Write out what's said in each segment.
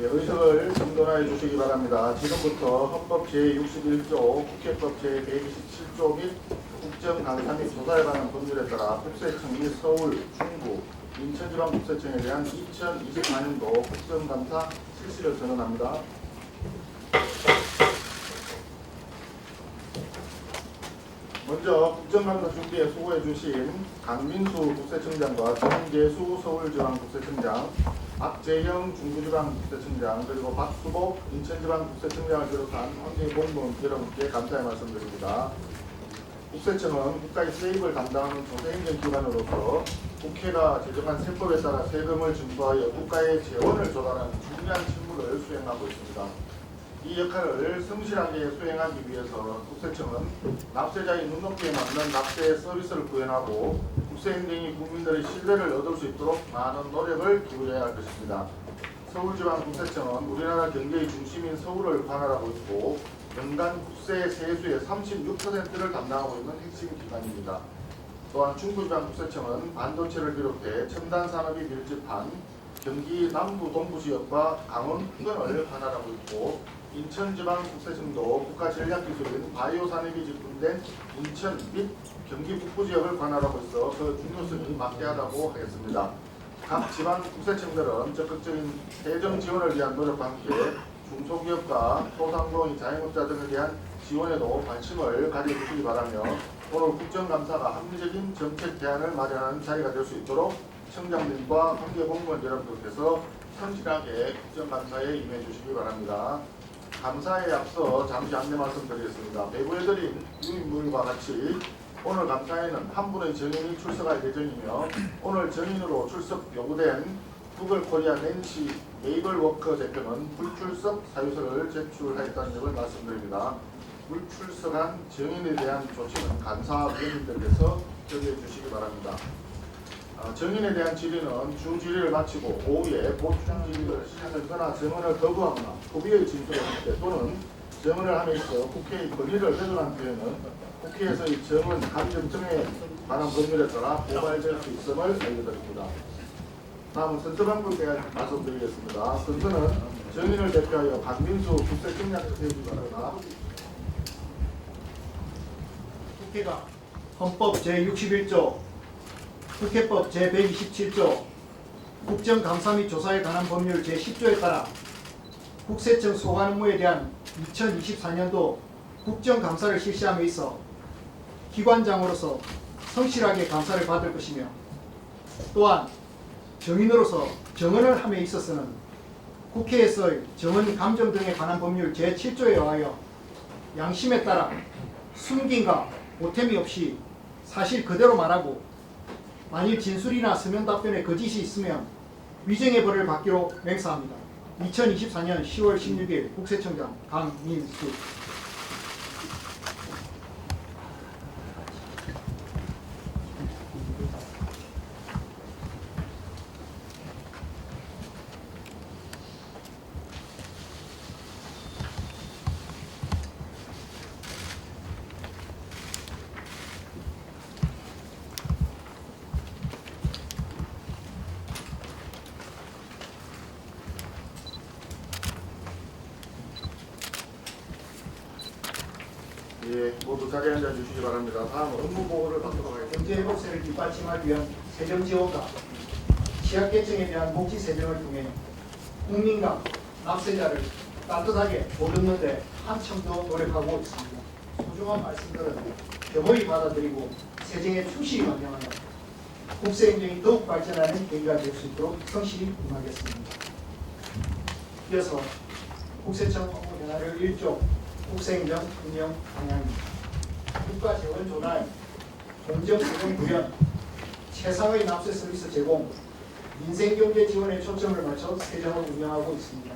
의석을 정돈하여 주시기 바랍니다. 지금부터 헌법 제61조, 국회법 제127조 및 국정감사 및 조사에 관한 법률에 따라 국세청이 서울, 중구, 인천지방국세청에 대한 2024년도 국정감사 실시를 선언합니다. 먼저 국정감사 준비에 수고해 주신 강민수 국세청장과 정재수 서울지방국세청장, 박재형 중부지방국세청장, 그리고 박수복 인천지방국세청장을 비롯한 관계 공무원 여러분께 감사의 말씀드립니다. 국세청은 국가의 세입을 담당하는 조세행정기관으로서 국회가 제정한 세법에 따라 세금을 징수하여 국가의 재원을 조달하는 중요한 직무를 수행하고 있습니다. 이 역할을 성실하게 수행하기 위해서 국세청은 납세자의 눈높이에 맞는 납세 서비스를 구현하고 국세행정이 국민들의 신뢰를 얻을 수 있도록 많은 노력을 기울여야 할 것입니다. 서울지방국세청은 우리나라 경제의 중심인 서울을 관할하고 있고 연간 국세 세수의 36%를 담당하고 있는 핵심 기관입니다. 또한 중부지방국세청은 반도체를 비롯해 첨단 산업이 밀집한 경기 남부 동부지역과 강원 인근을 관할하고 있고 인천지방국세청도 국가전략기술인 바이오 산업이 집중된 인천 및 경기 북부지역을 관할하고 있어 그 중요성이 막대하다고 하겠습니다. 각 지방국세청들은 적극적인 재정 지원을 위한 노력과 함께 중소기업과 소상공인 자영업자 등에 대한 지원에도 관심을 가져주시기 바라며 오늘 국정감사가 합리적인 정책 대안을 마련하는 자리가 될 수 있도록 청장님과 관계공무원 여러분들께서 성실하게 국정감사에 임해주시기 바랍니다. 감사에 앞서 잠시 안내 말씀드리겠습니다. 배부해드린 유인물과 같이 오늘 감사에는 한 분의 정인이 출석할 예정이며 오늘 정인으로 출석 요구된 구글코리아 낸시 메이블워커 대표는 불출석 사유서를 제출하였다는 점을 말씀드립니다. 불출석한 정인에 대한 조치는 감사위원님들께서 처리해 주시기 바랍니다. 정인에 대한 질의는 주 질의를 마치고 오후에 보충 질의를 시작하거나 정언을 거부하거나 후비의 진술을 할 때 또는 정언을 함에 있어 국회의 권리를 훼손한 경우에는 국회에서의 정언 감정증에 관한 법률에 따라 고발될 수 있음을 알려드립니다. 다음은 선서방법에 대한 말씀드리겠습니다. 선서는 정인을 대표하여 강민수 국세청장을 세우기 바랍니다. 국회가 헌법 제61조, 국회법 제127조, 국정감사 및 조사에 관한 법률 제10조에 따라 국세청 소관 업무에 대한 2024년도 국정감사를 실시함에 있어 기관장으로서 성실하게 감사를 받을 것이며 또한 정인으로서 정언을 함에 있어서는 국회에서의 정언 감정 등에 관한 법률 제7조에 의하여 양심에 따라 숨김과 보탬이 없이 사실 그대로 말하고 만일 진술이나 서면 답변에 거짓이 있으면 위증의 벌을 받기로 맹세합니다. 2024년 10월 16일 국세청장 강민수. 예, 모두 자리에 앉아 주시기 바랍니다. 다음 업무 보고를 받도록 하겠습니다. 경제회복세를 뒷받침하기 위한 세정지원과 취약계층에 대한 복지세정을 통해 국민과 납세자를 따뜻하게 보듬는 데 한참 더 노력하고 있습니다. 소중한 말씀들은 겸허히 받아들이고 세정에 충실히 반영하여 국세행정이 더욱 발전하는 계기가 될 수 있도록 성실히 임하겠습니다. 이어서 국세청 업무 변화를 1조 국세행정 운영 방향입니다. 국가재원 조달, 공정세정 구현, 최상의 납세 서비스 제공, 민생경제 지원에 초점을 맞춰 세정을 운영하고 있습니다.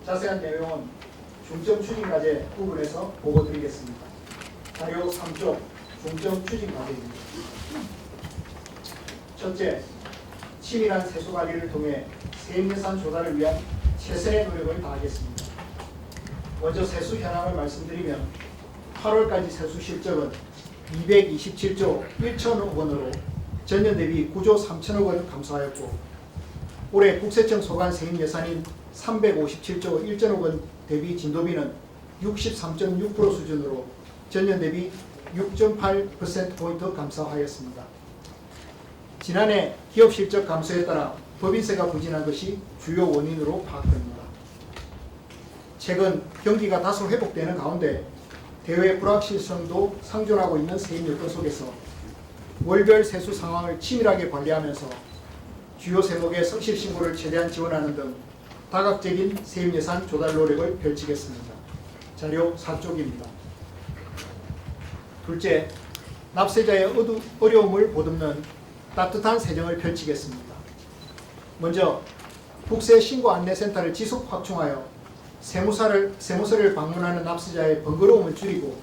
자세한 내용은 중점 추진 과제 부분에서 보고드리겠습니다. 자료 3조 중점 추진 과제입니다. 첫째, 치밀한 세수 관리를 통해 세임 예산 조달을 위한 최선의 노력을 다하겠습니다. 먼저 세수 현황을 말씀드리면 8월까지 세수 실적은 227조 1천억 원으로 전년 대비 9조 3천억 원 감소하였고, 올해 국세청 소관 세임 예산인 357조 1천억 원 대비 진도비는 63.6% 수준으로 전년 대비 6.8%포인트 감소하였습니다. 지난해 기업 실적 감소에 따라 법인세가 부진한 것이 주요 원인으로 파악됩니다. 최근 경기가 다소 회복되는 가운데 대외 불확실성도 상존하고 있는 세임 여건 속에서 월별 세수 상황을 치밀하게 관리하면서 주요 세목의 성실 신고를 최대한 지원하는 등 다각적인 세임 예산 조달 노력을 펼치겠습니다. 자료 4쪽입니다. 둘째, 납세자의 어려움을 보듬는 따뜻한 세정을 펼치겠습니다. 먼저 국세 신고 안내센터를 지속 확충하여 세무서를 방문하는 납세자의 번거로움을 줄이고,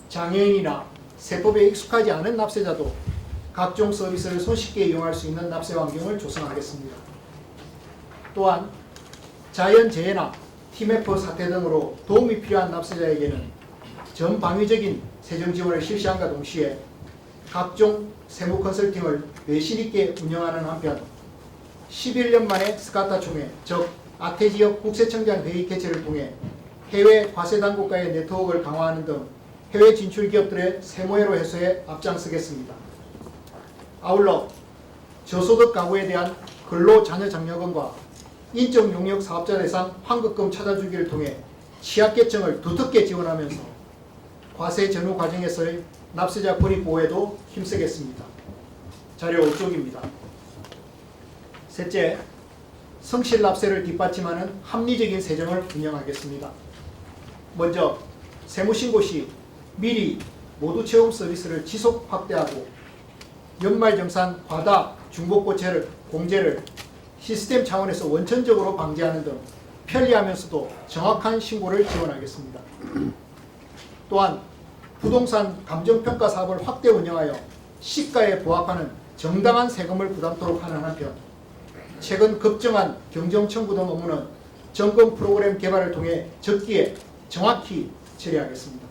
장애인이나 세법에 익숙하지 않은 납세자도 각종 서비스를 손쉽게 이용할 수 있는 납세 환경을 조성하겠습니다. 또한 자연재해나 TMF 사태 등으로 도움이 필요한 납세자에게는 전방위적인 세정 지원을 실시함과 동시에 각종 세무 컨설팅을 외신 있게 운영하는 한편 11년 만에 스카타 총회, 즉 아태지역 국세청장 회의 개최를 통해 해외 과세당국과의 네트워크를 강화하는 등 해외 진출 기업들의 세무회로 해소에 앞장서겠습니다. 아울러 저소득 가구에 대한 근로자녀장려금과 인적용역 사업자 대상 환급금 찾아주기를 통해 취약계층을 두텁게 지원하면서 과세 전후 과정에서의 납세자 권익 보호에도 힘쓰겠습니다. 자료 5쪽입니다. 셋째, 성실 납세를 뒷받침하는 합리적인 세정을 운영하겠습니다. 먼저 세무신고 시 미리 모두 채움 서비스를 지속 확대하고 연말정산 과다 중복고체를 공제를 시스템 차원에서 원천적으로 방지하는 등 편리하면서도 정확한 신고를 지원하겠습니다. 또한 부동산 감정평가 사업을 확대 운영하여 시가에 부합하는 정당한 세금을 부담토록 하는 한편, 최근 급증한 경정청구 등 업무는 점검 프로그램 개발을 통해 적기에 정확히 처리하겠습니다.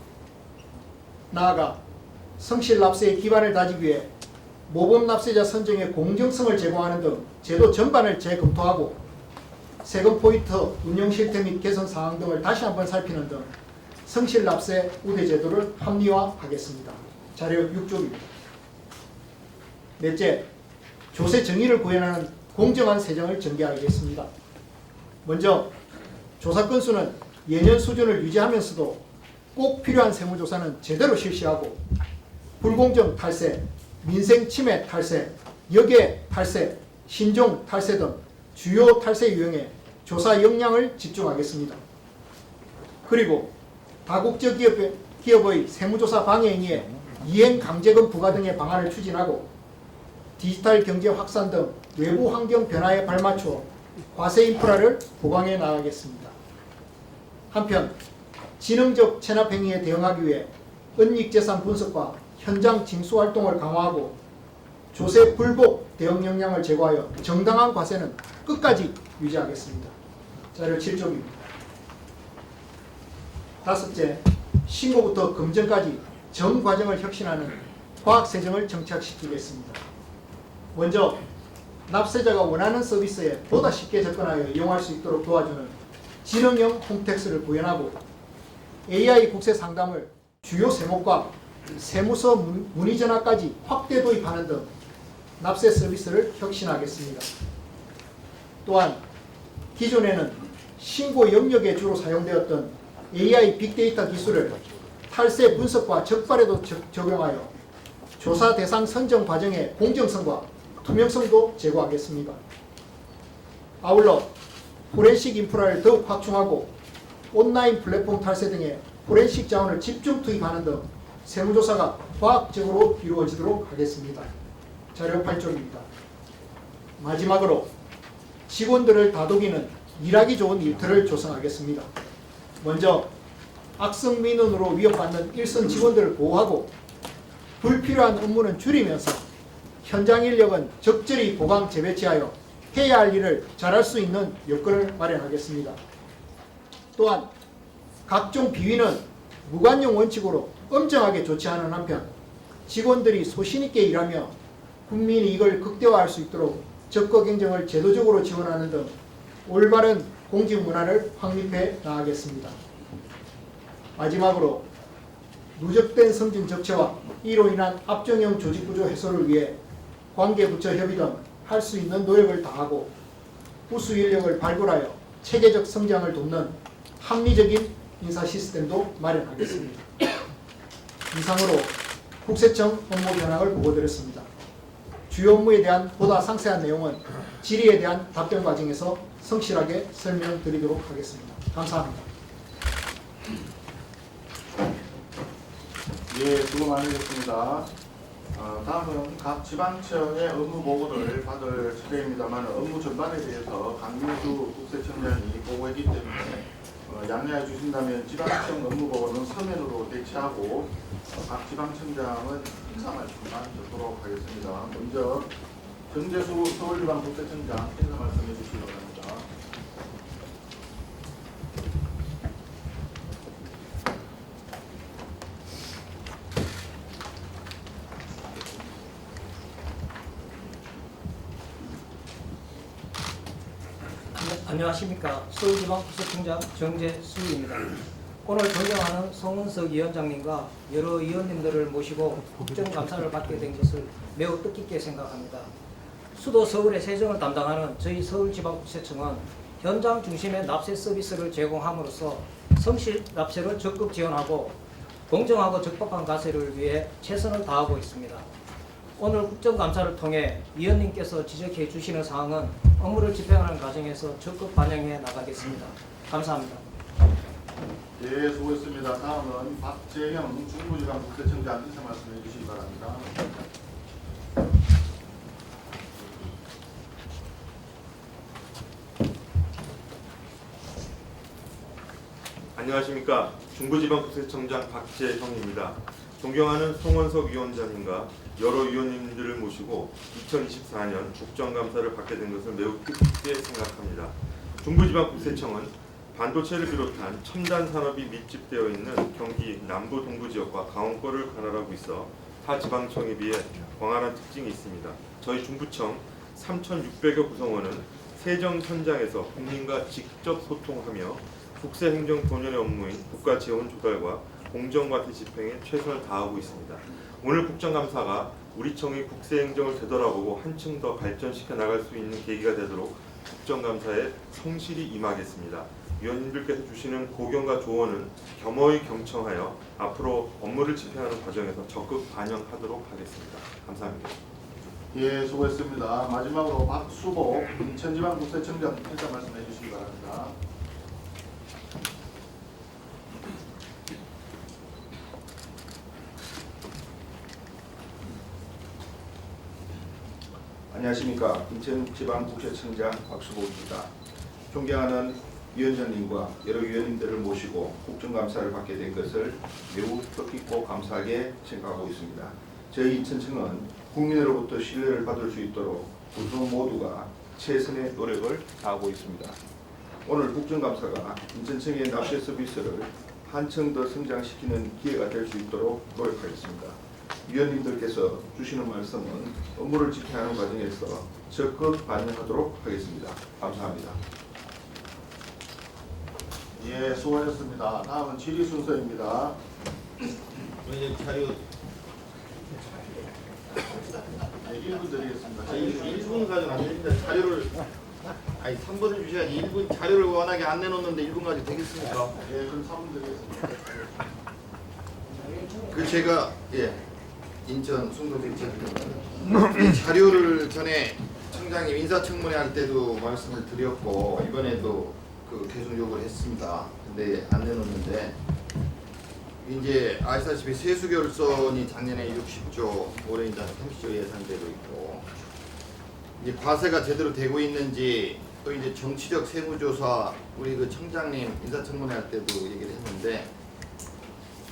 나아가 성실 납세의 기반을 다지기 위해 모범 납세자 선정의 공정성을 제공하는 등 제도 전반을 재검토하고 세금 포인트 운영 실태 및 개선 사항 등을 다시 한번 살피는 등 성실 납세 우대 제도를 합리화하겠습니다. 자료 6쪽입니다. 넷째, 조세 정의를 구현하는 공정한 세정을 전개하겠습니다. 먼저 조사 건수는 예년 수준을 유지하면서도 꼭 필요한 세무조사는 제대로 실시하고 불공정 탈세, 민생 침해 탈세, 역외 탈세, 신종 탈세 등 주요 탈세 유형에 조사 역량을 집중하겠습니다. 그리고 다국적 기업의 세무조사 방해 행위에 이행 강제금 부과 등의 방안을 추진하고 디지털 경제 확산 등 외부 환경 변화에 발맞추어 과세 인프라를 보강해 나가겠습니다. 한편 지능적 체납 행위에 대응하기 위해 은닉재산 분석과 현장 징수 활동을 강화하고 조세 불복 대응 역량을 제고하여 정당한 과세는 끝까지 유지하겠습니다. 자료 7쪽입니다. 다섯째, 신고부터 검증까지 전 과정을 혁신하는 과학세정을 정착시키겠습니다. 먼저 납세자가 원하는 서비스에 보다 쉽게 접근하여 이용할 수 있도록 도와주는 지능형 홈택스를 구현하고 AI 국세 상담을 주요 세목과 세무서 문의 전화까지 확대 도입하는 등 납세 서비스를 혁신하겠습니다. 또한 기존에는 신고 영역에 주로 사용되었던 AI 빅데이터 기술을 탈세 분석과 적발에도 적용하여 조사 대상 선정 과정의 공정성과 투명성도 제고하겠습니다. 아울러 포렌식 인프라를 더욱 확충하고 온라인 플랫폼 탈세 등의 포렌식 자원을 집중 투입하는 등 세무조사가 과학적으로 이루어지도록 하겠습니다. 자료 8쪽입니다. 마지막으로 직원들을 다독이는 일하기 좋은 일터를 조성하겠습니다. 먼저 악성 민원으로 위협받는 일선 직원들을 보호하고 불필요한 업무는 줄이면서 현장 인력은 적절히 보강 재배치하여 해야 할 일을 잘할 수 있는 여건을 마련하겠습니다. 또한 각종 비위는 무관용 원칙으로 엄정하게 조치하는 한편 직원들이 소신 있게 일하며 국민이 이걸 극대화할 수 있도록 적거 경쟁을 제도적으로 지원하는 등 올바른 공직 문화를 확립해 나가겠습니다. 마지막으로 누적된 승진 적체와 이로 인한 압정형 조직구조 해소를 위해 관계부처 협의 등 할 수 있는 노력을 다하고 우수 인력을 발굴하여 체계적 성장을 돕는 합리적인 인사 시스템도 마련하겠습니다. 이상으로 국세청 업무 현황을 보고드렸습니다. 주요 업무에 대한 보다 상세한 내용은 질의에 대한 답변 과정에서 성실하게 설명드리도록 하겠습니다. 감사합니다. 예, 수고 많으셨습니다. 다음은 각 지방청의 업무 보고를 받을 차례입니다만 업무 전반에 대해서 강민수 국세청장이 보고했기 때문에 양해해 주신다면 지방청 업무 보고는 서면으로 대체하고 각 지방청장은 인사 말씀만 듣도록 하겠습니다. 먼저 정재수 서울지방국세청장 인사 말씀해 주시기 바랍니다. 안녕하십니까. 서울지방국세청장 정재수입니다. 오늘 존경하는 송은석 위원장님과 여러 위원님들을 모시고 국정감사를 받게 된 것을 매우 뜻깊게 생각합니다. 수도 서울의 세정을 담당하는 저희 서울지방국세청은 현장 중심의 납세 서비스를 제공함으로써 성실 납세를 적극 지원하고 공정하고 적법한 과세를 위해 최선을 다하고 있습니다. 오늘 국정감사를 통해 위원님께서 지적해 주시는 사항은 업무를 집행하는 과정에서 적극 반영해 나가겠습니다. 감사합니다. 예, 수고했습니다. 다음은 박재형 중부지방국세청장 인사 말씀해 주시기 바랍니다. 안녕하십니까. 중부지방국세청장 박재형입니다. 존경하는 송원석 위원장님과 여러 위원님들을 모시고 2024년 국정감사를 받게 된 것을 매우 뜻깊게 생각합니다. 중부지방국세청은 반도체를 비롯한 첨단 산업이 밀집되어 있는 경기 남부 동부 지역과 강원권을 관할하고 있어 타 지방청에 비해 광활한 특징이 있습니다. 저희 중부청 3,600여 구성원은 세정 현장에서 국민과 직접 소통하며 국세행정 본연의 업무인 국가재원 조달과 공정과세 집행에 최선을 다하고 있습니다. 오늘 국정감사가 우리 청의 국세행정을 되돌아보고 한층 더 발전시켜 나갈 수 있는 계기가 되도록 국정감사에 성실히 임하겠습니다. 위원님들께서 주시는 고견과 조언은 겸허히 경청하여 앞으로 업무를 집행하는 과정에서 적극 반영하도록 하겠습니다. 감사합니다. 예, 수고했습니다. 마지막으로 박수복 인천지방국세청장 인사 말씀해 주시기 바랍니다. 안녕하십니까. 인천지방국세청장 박수복입니다. 존경하는 위원장님과 여러 위원님들을 모시고 국정감사를 받게 된 것을 매우 뜻깊고 감사하게 생각하고 있습니다. 저희 인천청은 국민으로부터 신뢰를 받을 수 있도록 구성 모두가 최선의 노력을 다하고 있습니다. 오늘 국정감사가 인천청의 납세 서비스를 한층 더 성장시키는 기회가 될 수 있도록 노력하겠습니다. 위원님들께서 주시는 말씀은 업무를 집행하는 과정에서 적극 반영하도록 하겠습니다. 감사합니다. 예, 수고하셨습니다. 다음은 질의 순서입니다. 자료 1분 드리겠습니다. 1분 가지고 안 됩니다. 자료를 3분을 주셔야지. 1분 자료를 워낙에 안 내놓는데 1분 가지고 되겠습니까? 예, 그럼 3분 드리겠습니다. 제가 인천 순도대책입니다. 이 자료를 전에 청장님 인사청문회 할 때도 말씀을 드렸고 이번에도 계속 요구를 했습니다. 근데 안 내놓는데 이제 아시다시피 세수결손이 작년에 60조, 올해 이제 30조 예상되고 있고 이제 과세가 제대로 되고 있는지 또 이제 정치적 세무조사 우리 청장님 인사청문회 할 때도 얘기를 했는데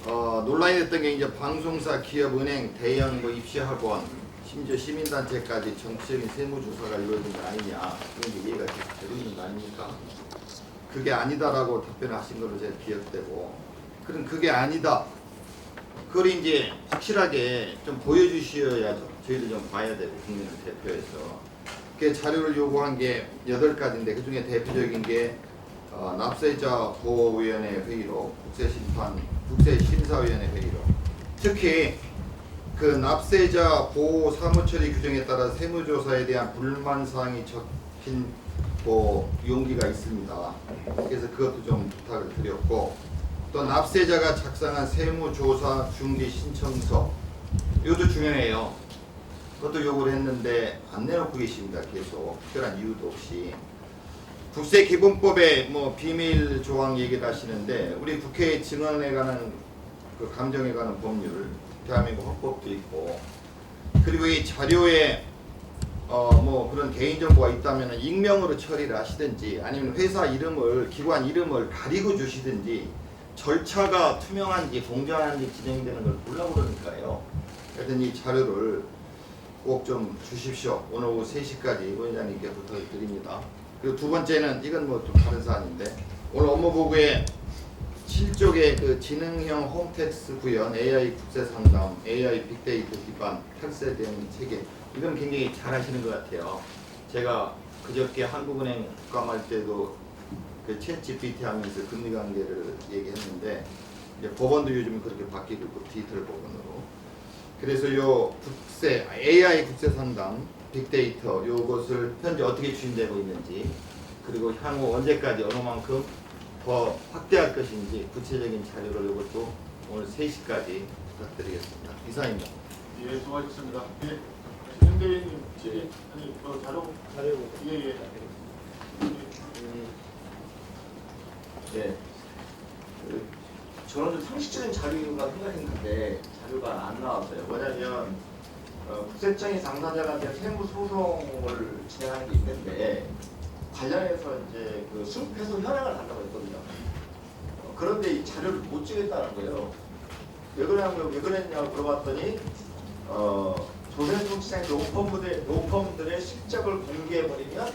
논란이 됐던 게 이제 방송사, 기업, 은행, 대형 입시학원, 심지어 시민단체까지 정치적인 세무조사가 이루어진 거 아니냐 이런 게 이해가 계속 되고 있는 거 아닙니까? 그게 아니다라고 답변을 하신 걸로 제가 기억되고 그럼 그게 아니다. 그걸 이제 확실하게 좀 보여주셔야죠. 저희도 좀 봐야 되고 국민을 대표해서. 그 자료를 요구한 게 8가지인데 그 중에 대표적인 게 납세자 보호위원회 회의록, 국세심사위원회 회의록. 특히 그 납세자 보호 사무처리 규정에 따라 세무조사에 대한 불만 사항이 적힌 용기가 있습니다. 그래서 그것도 좀 부탁을 드렸고 또 납세자가 작성한 세무조사 중지 신청서 이것도 중요해요. 그것도 요구를 했는데 안 내놓고 계십니다. 계속 특별한 이유도 없이 국세기본법에 비밀 조항 얘기를 하시는데 우리 국회 증언에 관한 감정에 관한 법률 대한민국 헌법도 있고 그리고 이 자료에 그런 개인정보가 있다면 익명으로 처리를 하시든지 아니면 회사 이름을 기관 이름을 가리고 주시든지 절차가 투명한지 공정한지 진행되는 걸 보려고 그러니까요. 하여튼 이 자료를 꼭 좀 주십시오. 오늘 오후 3시까지 위원장님께 부탁을 드립니다. 그리고 두 번째는 이건 좀 다른 사안인데 오늘 업무보고에 7쪽의 지능형 홈택스 구현, AI 국세상담, AI 빅데이터 기반 탈세 대응 체계 이건 굉장히 잘 하시는 것 같아요. 제가 그저께 한국은행 국감할 때도 챗 GPT 하면서 금리 관계를 얘기했는데 이제 법원도 요즘 그렇게 바뀌고 있고 디지털 법원으로. 그래서 요 국세 AI 국세 상담 빅데이터 요것을 현재 어떻게 추진되고 있는지 그리고 향후 언제까지 어느 만큼 더 확대할 것인지 구체적인 자료를 이것도 오늘 3시까지 부탁드리겠습니다. 이상입니다. 예, 수고하셨습니다. 예, 김대리님 질의 자료 예. 네. 저는 좀 상식적인 자료가 생각했는데 자료가 안 나왔어요. 뭐냐면 국세청이 당사자가 된 세무 소송을 진행하는 게 있는데 관련해서 이제 승패소 현황을 한다고 했거든요. 그런데 이 자료를 못 찍겠다는 거예요. 왜 그랬냐고 물어봤더니 조세통치상 로펌들의 실적을 공개해버리면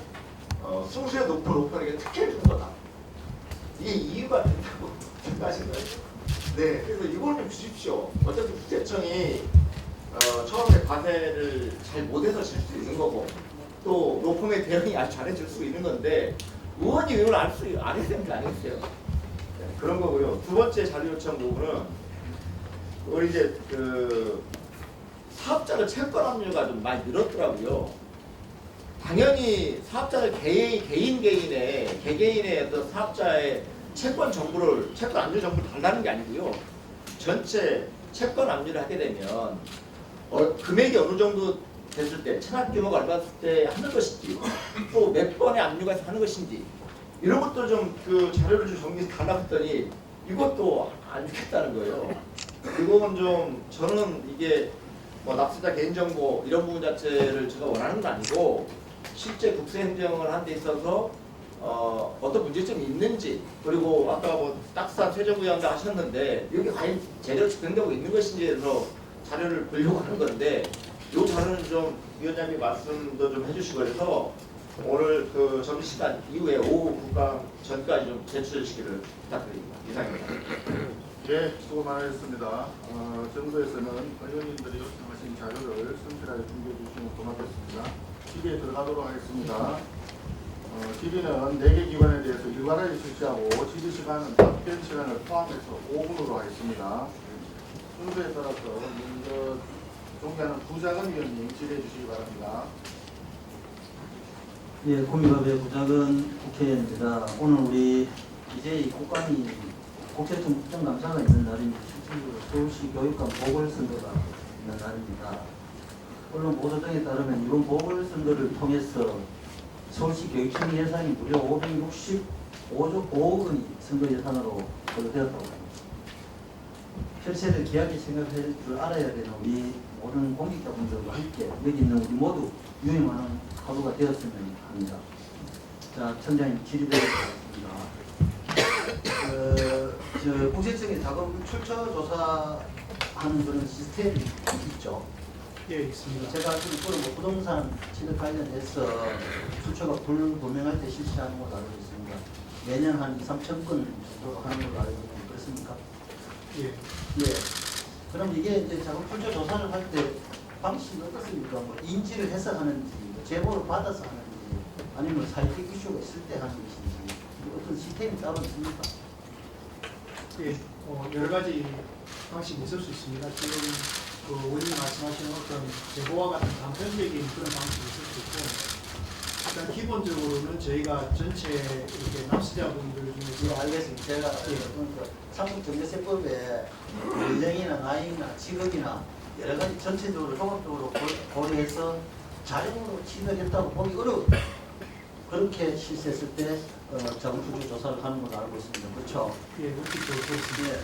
승수의 높은 로펌에게 특혜를 준 거다. 이게 이유가 된다고 생각하신 거예요? 네, 그래서 이걸 좀 주십시오. 어차피 국세청이 처음에 과세를 잘 못해서 질 수 있는 거고 또 로펌의 대응이 아주 잘해줄 수 있는 건데 의원이 이걸 안 해야 되는 게 아니겠어요? 네, 그런 거고요. 두 번째 자료 요청 부분은 우리 이제 사업자가 채권 압류가 좀 많이 늘었더라고요. 당연히 사업자들 개개인의 어떤 사업자의 채권 압류 정보를 달라는 게 아니고요. 전체 채권 압류를 하게 되면 금액이 어느 정도 됐을 때, 체납 규모가 얼마 됐을 때 하는 것인지, 또 몇 번의 압류가 하는 것인지 이런 것도 좀 자료를 좀 정리해서 달라고 했더니 이것도 안 주겠다는 거예요. 이건 좀 저는 이게 뭐 납세자 개인정보 이런 부분 자체를 제가 원하는 건 아니고 실제 국세행정을 하는 데 있어서 어떤 문제점이 있는지 그리고 아까 뭐 딱산 최저구역도 하셨는데 여기 과연 제대로 집행되고 있는 것인지에 대해서 자료를 보려고 하는 건데 이 자료는 좀 위원장님 말씀도 좀 해주시고 그래서 오늘 그 점심시간 이후에 오후 국감 전까지 좀 제출시키를 부탁드립니다. 이상입니다. 예, 수고 많으셨습니다. 정부에서는 의원님들이 요청하신 자료를 성실하게 준비해 주시면 고맙겠습니다. 질의에 들어가도록 하겠습니다. 질의는 4개 기관에 대해서 일괄하게 실시하고 질의 시간은 답변 시간을 포함해서 5분으로 하겠습니다. 순서에 따라서 먼저 존경하는 부장은 위원님 질의해 주시기 바랍니다. 예, 고미갑의 부작은 국회의원입니다. 오늘 우리 이제 이 국감이 국정감사가 있는 날입니다. 실질적으로 서울시 교육감 보궐선거가 있는 날입니다. 언론 보도 등에 따르면 이번 보궐선거를 통해서 서울시 교육청 예산이 무려 565조 5억 원이 선거 예산으로 거두되었다고 합니다. 혈세를 귀하게 생각할 줄 알아야 되는 우리 모든 공직자분들과 함께 여기 있는 우리 모두 유념하는 하루가 되었으면 합니다. 자, 청장님 질의드리겠습니다. 국세청의 자금 출처 조사하는 그런 시스템이 있죠. 예, 있습니다. 제가 지금 뭐 부동산 취득 관련해서 출처가 불분명할 때 실시하는 걸로 알고 있습니다. 매년 한 2, 3천 건 정도 하는 걸로 알고 있는데 그렇습니까? 예. 예. 그럼 이게 이제 자금 출처 조사를 할 때 방식이 어떻습니까? 뭐 인지를 해서 하는지, 뭐 제보를 받아서 하는지, 아니면 사회적 이슈가 있을 때 하는 것인지 어떤 시스템이 따로 있습니까? 예, 여러 가지 방식이 있을 수 있습니다. 지금 그 원님 말씀하시는 어떤 제보와 같은 단편적인 그런 방식이 있을 수 있고, 일단 기본적으로는 저희가 전체 이렇게 납세자분들 예, 중에서 알겠습니다. 제가 그러니까 상속정제세법에 연령이나 나이나 직업이나 여러 가지 전체적으로 종합적으로 고려해서 자력으로 취득했다고 보기 어려워요. 그렇게 실시했을 때 자금 출처 조사를 하는 걸로 알고 있습니다. 그렇죠? 예, 물질적으로 그렇습니다. 예.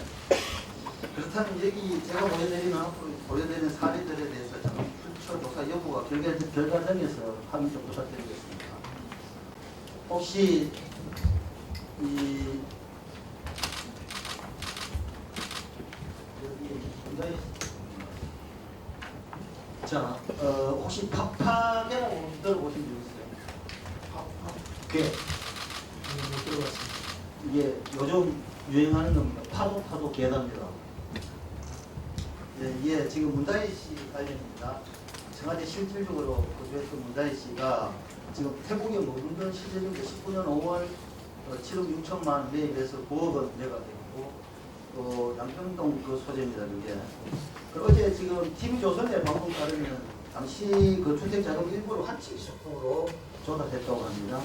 그렇다면 여기 제가 보여드리는 앞으로 보여드리는 사례들에 대해서 자금 출처 조사 여부가 결과정에서 확인 좀 부탁드리겠습니다. 혹시 이 여기 자, 혹시 파파계라고 들어보신 적 있어요? 계. 못 들어봤습니다. 이게 요즘 유행하는 겁니다. 파도 계단입니다. 예, 이게 지금 문다희 씨 관련입니다. 청와대 실질적으로 거주했던 문다희 씨가 지금 태국에 머물던 시절인데 19년 5월 7억 6천만 원 매입해서 9억 원 매가 되고 또 양평동 그 소재입니다. 그게. 어제 지금 TV조선의 방송 따르면 당시 그 주택자금 일부를 한치 소송으로 조달했다고 합니다.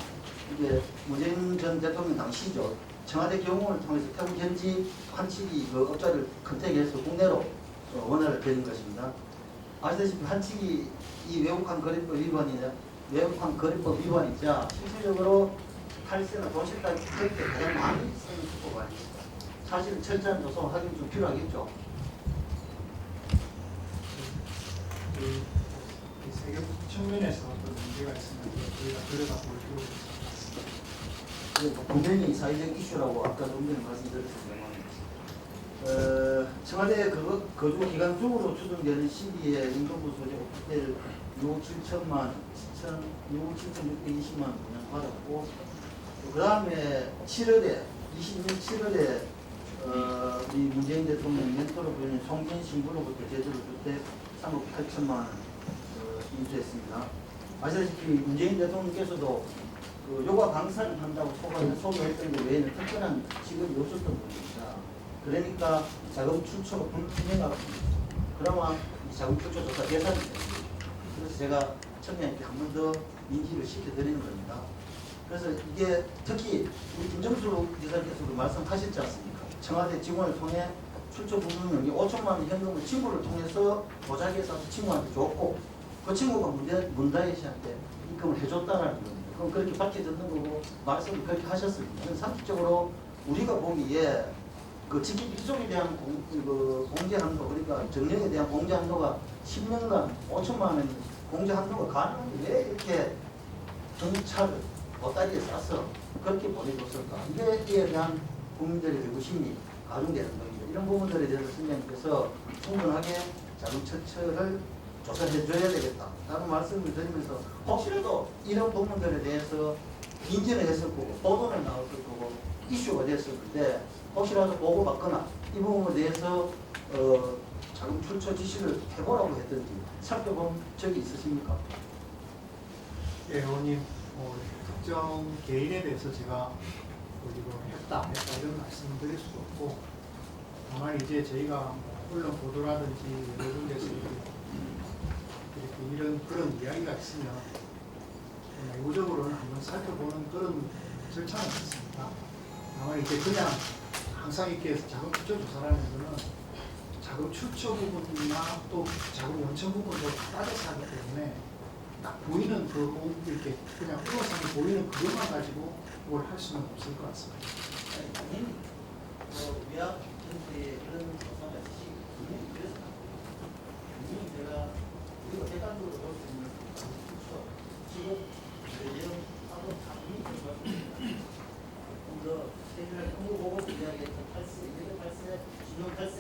이게 문재인 전 대통령 당시죠. 청와대 경호를 통해서 태국 현지 한치기 그 업자를 컨택해서 국내로 원화를 드린 것입니다. 아시다시피 한치기 이 외국환 거래법 위반이자 실질적으로 탈세나 도시딸 특혜 때 가장 많이 쓰는 수법 아닙니까? 사실은 철저한 조사 확인 좀 필요하겠죠. 이 세계적 측면에서 어떤 문제가 있으면 저희가 들여다볼 필요가 있습니다. 분명히 사회적 이슈라고 아까 좀 전에 말씀드렸습니다만 청와대 거주 기간 중으로 추정되는 시기에 임금부 소재 호텔 6억 7,620만 원 분양받았고 그 다음에 20년 7월에 이 문재인 대통령 멘토로 보이는 송진신 부로부터 제주도 주택 3억 8천만 원 인수했습니다. 아시다시피 문재인 대통령께서도 그 요가 강사를 한다고 소개했던 것 외에는 특별한 직업이 없었던 겁니다. 그러니까 자금 출처가 불분명하고 그나마 이 자금 출처 조사 예산이 됩니다. 그래서 제가 청장님께 한 번 더 인지를 시켜드리는 겁니다. 그래서 이게 특히 우리 김정수 지사께서도 말씀하셨지 않습니까? 청와대 직원을 통해 출처 불분명이 5천만 원 현금을 친구를 통해서 도자기에 싸서 친구한테 줬고 그 친구가 문다희 씨한테 입금을 해줬다는 겁니다. 그럼 그렇게 밝혀졌는 거고 말씀을 그렇게 하셨습니다. 상식적으로 우리가 보기에 그 직기 비속에 대한 공제 한도, 그러니까 정력에 대한 공제 한도가 10년간 5천만 원 공제 한도가 가능한데 왜 이렇게 경찰을 보따리에 싸서 그렇게 보내줬을까? 이에 대한 국민들의 의구심이 가중되는 겁니다. 이런 부분들에 대해서 선생님께서 충분하게 자금 처처를 조사해줘야 되겠다. 다른 말씀을 드리면서 혹시라도 이런 부분들에 대해서 인지는 했을 거고 보도는 나왔을 거고 이슈가 됐을 텐데 혹시라도 보고받거나 이 부분에 대해서 자금 출처 지시를 해보라고 했든지 살펴본 적이 있으십니까? 예, 의원님, 특정 개인에 대해서 제가 이거 했다 이런 말씀을 드릴 수도 없고, 다만 이제 저희가 언론 보도라든지 여러 군데서 이렇게 이런 그런 이야기가 있으면 내부적으로는 한번 살펴보는 그런 절차는 있습니다. 다만 이제 그냥 항상 이렇게 자금 출처 조사라는 거는 자금 출처 부분이나 또 자금 원천 부분도 따져서 하기 때문에 딱 보이는 이렇게 그냥 플러스상에 보이는 그것만 가지고 뭘 할 수는 없을 것 같습니다. 당연히 위압 전체에 그런 조사가 있으시고 분명히 그래서 분명히 제가 우리가 객관적으로 볼 수 있는 출처 지금 이런 하도 당연히 그런 것 같습니다. 좀더 세밀하게 홍보 보고 이야기했던 8세, 8세, 신용 8세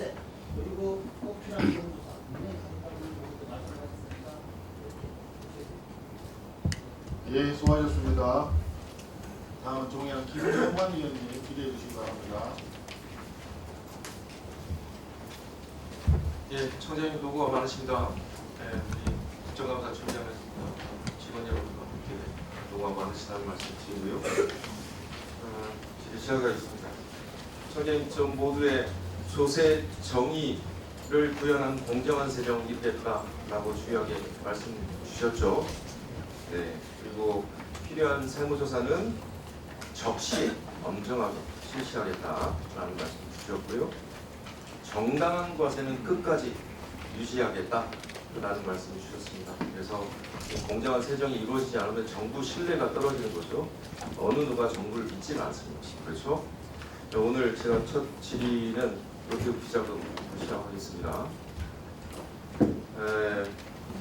그리고 꼭 필요한 조사 분명히 가겠다는 부분도 말씀하셨으니까 예, 수고하셨습니다. 다음은 종양 김정환 위원님 기대해 주시기 바랍니다. 예, 청장님 노고가 많으십니다. 예, 우리 국정감사총장에서 직원 여러분과 함께 노고가 많으시다는 말씀 드리고요. 시작하겠습니다. 청장님 좀 모두의 조세 정의를 구현한 공정한 세정이 됐다라고 중요하게 말씀 주셨죠. 네, 그리고 필요한 세무조사는 적시 엄정하게 실시하겠다라는 말씀 주셨고요. 정당한 과세는 끝까지 유지하겠다라는 말씀 주셨습니다. 그래서 이 공정한 세정이 이루어지지 않으면 정부 신뢰가 떨어지는 거죠. 어느 누가 정부를 믿지는 않습니다. 그렇죠? 오늘 제가 첫 질의는 노태우 기자로 시작하겠습니다.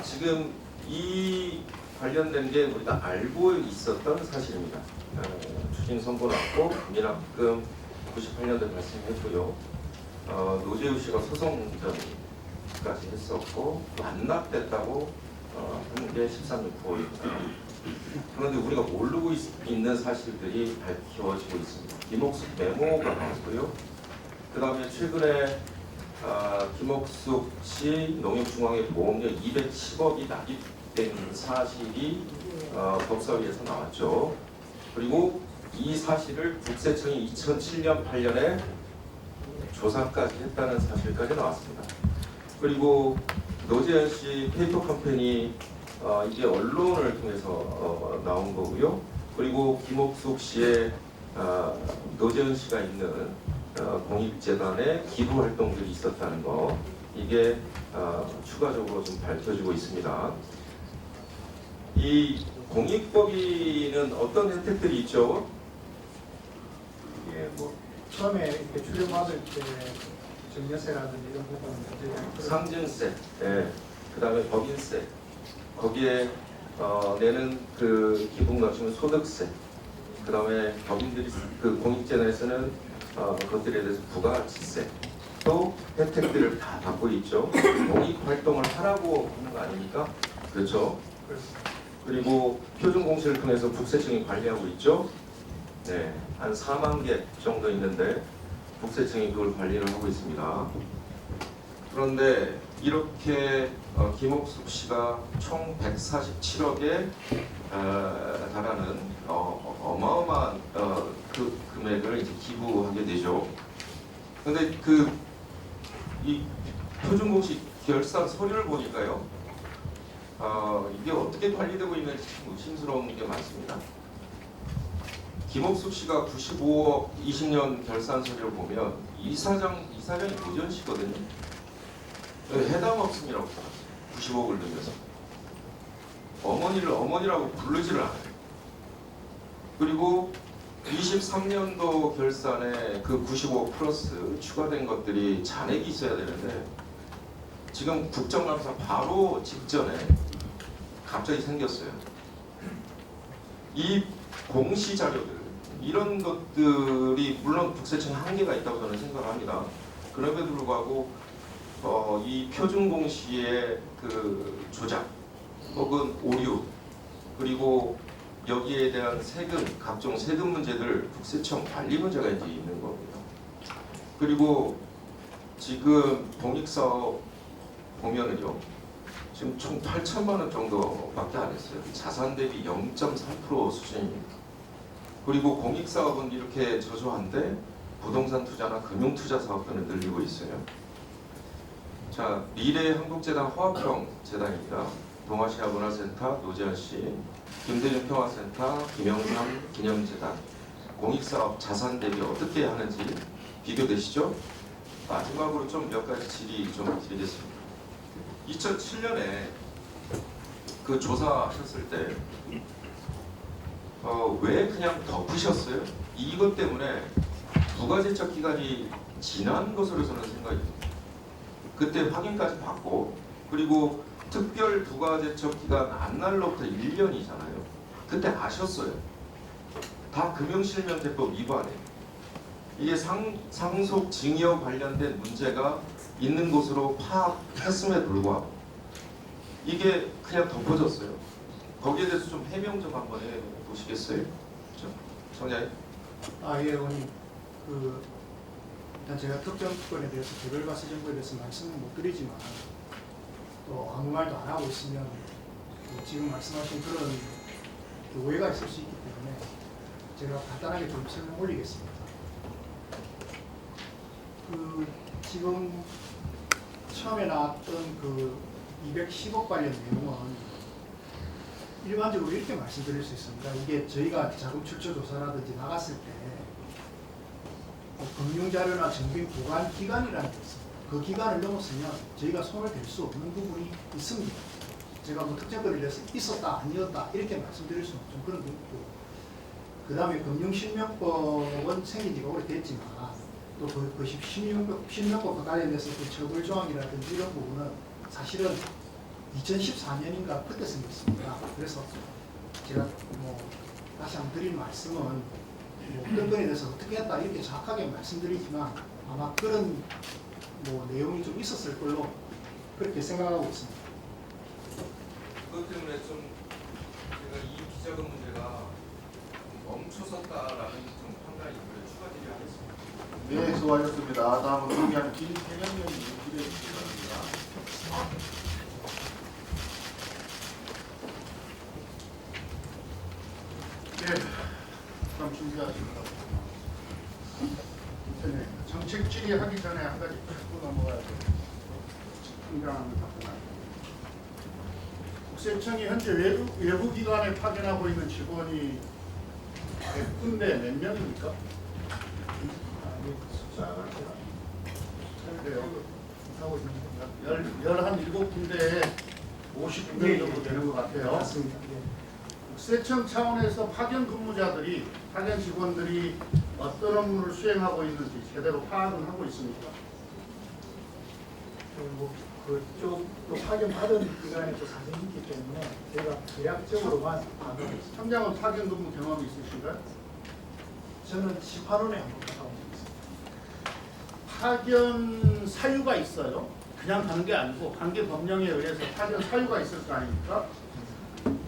지금 이 관련된 게 우리가 알고 있었던 사실입니다. 추징 선고 났고 미납금 98년도에 발생했고요. 노재우 씨가 소송전까지 했었고 완납됐다고 한 게 13년 9월입니다. 그런데 우리가 모르고 있는 사실들이 밝혀지고 있습니다. 김옥숙 메모가 나왔고요. 그 다음에 최근에 김옥숙 씨 농협중앙회 보험료 210억이 납입된 사실이 법사위에서 나왔죠. 그리고 이 사실을 국세청이 2007년 8년에 조사까지 했다는 사실까지 나왔습니다. 그리고 노재현 씨 페이퍼 컴퍼니 이게 언론을 통해서 나온 거고요. 그리고 김옥숙 씨의 노재현 씨가 있는 공익재단의 기부 활동들이 있었다는 거 이게 추가적으로 좀 밝혀지고 있습니다. 이 공익법인은 어떤 혜택들이 있죠? 예, 뭐 처음에 이렇게 출연받을 때 증여세라든지 이런 부분은 이제 상증세, 예. 그다음에 법인세, 거기에 내는 그 기분 같은 소득세, 그다음에 법인들이 그 공익재단에서는 그것들에 대해서 부가가치세, 또 혜택들을 다 받고 있죠. 공익 활동을 하라고 하는 거 아닙니까? 그렇죠. 그리고 표준 공시를 통해서 국세청이 관리하고 있죠. 네, 한 4만 개 정도 있는데 국세청이 그걸 관리를 하고 있습니다. 그런데 이렇게 김옥숙 씨가 총 147억에 달하는 어마어마한 그 금액을 이제 기부하게 되죠. 그런데 이 표준공시 결산 서류를 보니까요, 이게 어떻게 관리되고 있는지 참 의심스러운 게 많습니다. 김옥숙 씨가 95억 20년 결산 서류를 보면 이사장이 노재현 씨거든요. 해당 없음이라고 써놨어요. 90억을 넣으면서 어머니를 어머니라고 부르지를 않아요. 그리고 23년도 결산에 그 95 플러스 추가된 것들이 잔액이 있어야 되는데 지금 국정감사 바로 직전에 갑자기 생겼어요. 이 공시 자료들 이런 것들이 물론 국세청에 한계가 있다고 저는 생각합니다. 그럼에도 불구하고 이 표준 공시의 그 조작 혹은 오류 그리고 여기에 대한 세금, 각종 세금 문제들 국세청 관리 문제가 이제 있는 거고요. 그리고 지금 공익사업 보면은요, 지금 총 8천만 원 정도밖에 안 했어요. 자산 대비 0.3% 수준입니다. 그리고 공익사업은 이렇게 저조한데 부동산 투자나 금융 투자 사업들은 늘리고 있어요. 자, 미래한국재단 허화평 재단입니다. 동아시아 문화센터 노재현 씨, 김대중 평화센터 김영삼 기념재단, 공익사업 자산 대비 어떻게 하는지 비교되시죠? 마지막으로 좀 몇 가지 질의 좀 드리겠습니다. 2007년에 그 조사하셨을 때 왜 그냥 덮으셨어요? 이것 때문에 부가제적 기간이 지난 것으로 저는 생각이 듭니다. 그때 확인까지 받고 그리고 특별 부가제적 기간 안 날로부터 1년이잖아요. 그때 아셨어요. 다 금융실명제법 위반에 이게 상속 증여 관련된 문제가 있는 것으로 파악했음에도 불구하고 이게 그냥 덮어졌어요. 거기에 대해서 좀 해명 좀 한번 해보시겠어요? 청장님. 예, 의원님. 일단 제가 특정 특권에 대해서 개별과세 정보에 대해서 말씀은 못 드리지만 또 아무 말도 안 하고 있으면 지금 말씀하신 그런 오해가 있을 수 있기 때문에 제가 간단하게 좀 설명 올리겠습니다. 지금 처음에 나왔던 그 210억 관련 내용은 일반적으로 이렇게 말씀드릴 수 있습니다. 이게 저희가 자금 출처 조사라든지 나갔을 때 금융자료나 정비 보관 기간이라는 게 있습니다. 그 기간을 넘었으면 저희가 손을 댈 수 없는 부분이 있습니다. 제가 뭐 특정거리를 해서 있었다 아니었다 이렇게 말씀드릴 수는 없죠. 그런 게 있고 그 다음에 금융실명법은 생긴 지가 오래됐지만 또 그 실명법과 관련돼서 그 처벌 조항이라든지 이런 부분은 사실은 2014년인가 그때 생겼습니다. 그래서 제가 뭐 다시 한번 드릴 말씀은 뭐 어떤 거에 대해서 어떻게 했다 이렇게 정확하게 말씀드리지만 아마 그런 뭐 내용이 좀 있었을 걸로 그렇게 생각하고 있습니다. 그것 때문에 좀 제가 이 비자금 문제가 멈춰섰다라는 좀 판단이 들어요. 추가 질의하겠습니다. 네, 수고하셨습니다. 다음은 동의하는 김태년 의원님 질의해 주시기 바랍니다. 네, 그럼 준비하십니다. 정책 질의하기 전에 한 가지 짚고 넘어가야 돼요. 통장하는 답변. 국세청이 현재 외부 기관에 파견하고 있는 직원이 100군데 몇 명입니까? 숫자가 제가 하고 있는 17군데에 50명 정도 되는 것 같아요. 맞습니다. 국세청 차원에서 파견 근무자들이 파견 직원들이 어떤 업무를 수행하고 있는지 제대로 파악은 하고 있습니까? 그쪽도 파견 받은 기간에 또 사정이 있기 때문에 제가 대략적으로만 파악하고 있습니다. 청장은 파견 근무 경험이 있으신가요? 저는 18원에 한번 갔다 온 적 있습니다. 파견 사유가 있어요. 그냥 가는 게 아니고 관계 법령에 의해서 파견 사유가 있을 거 아닙니까?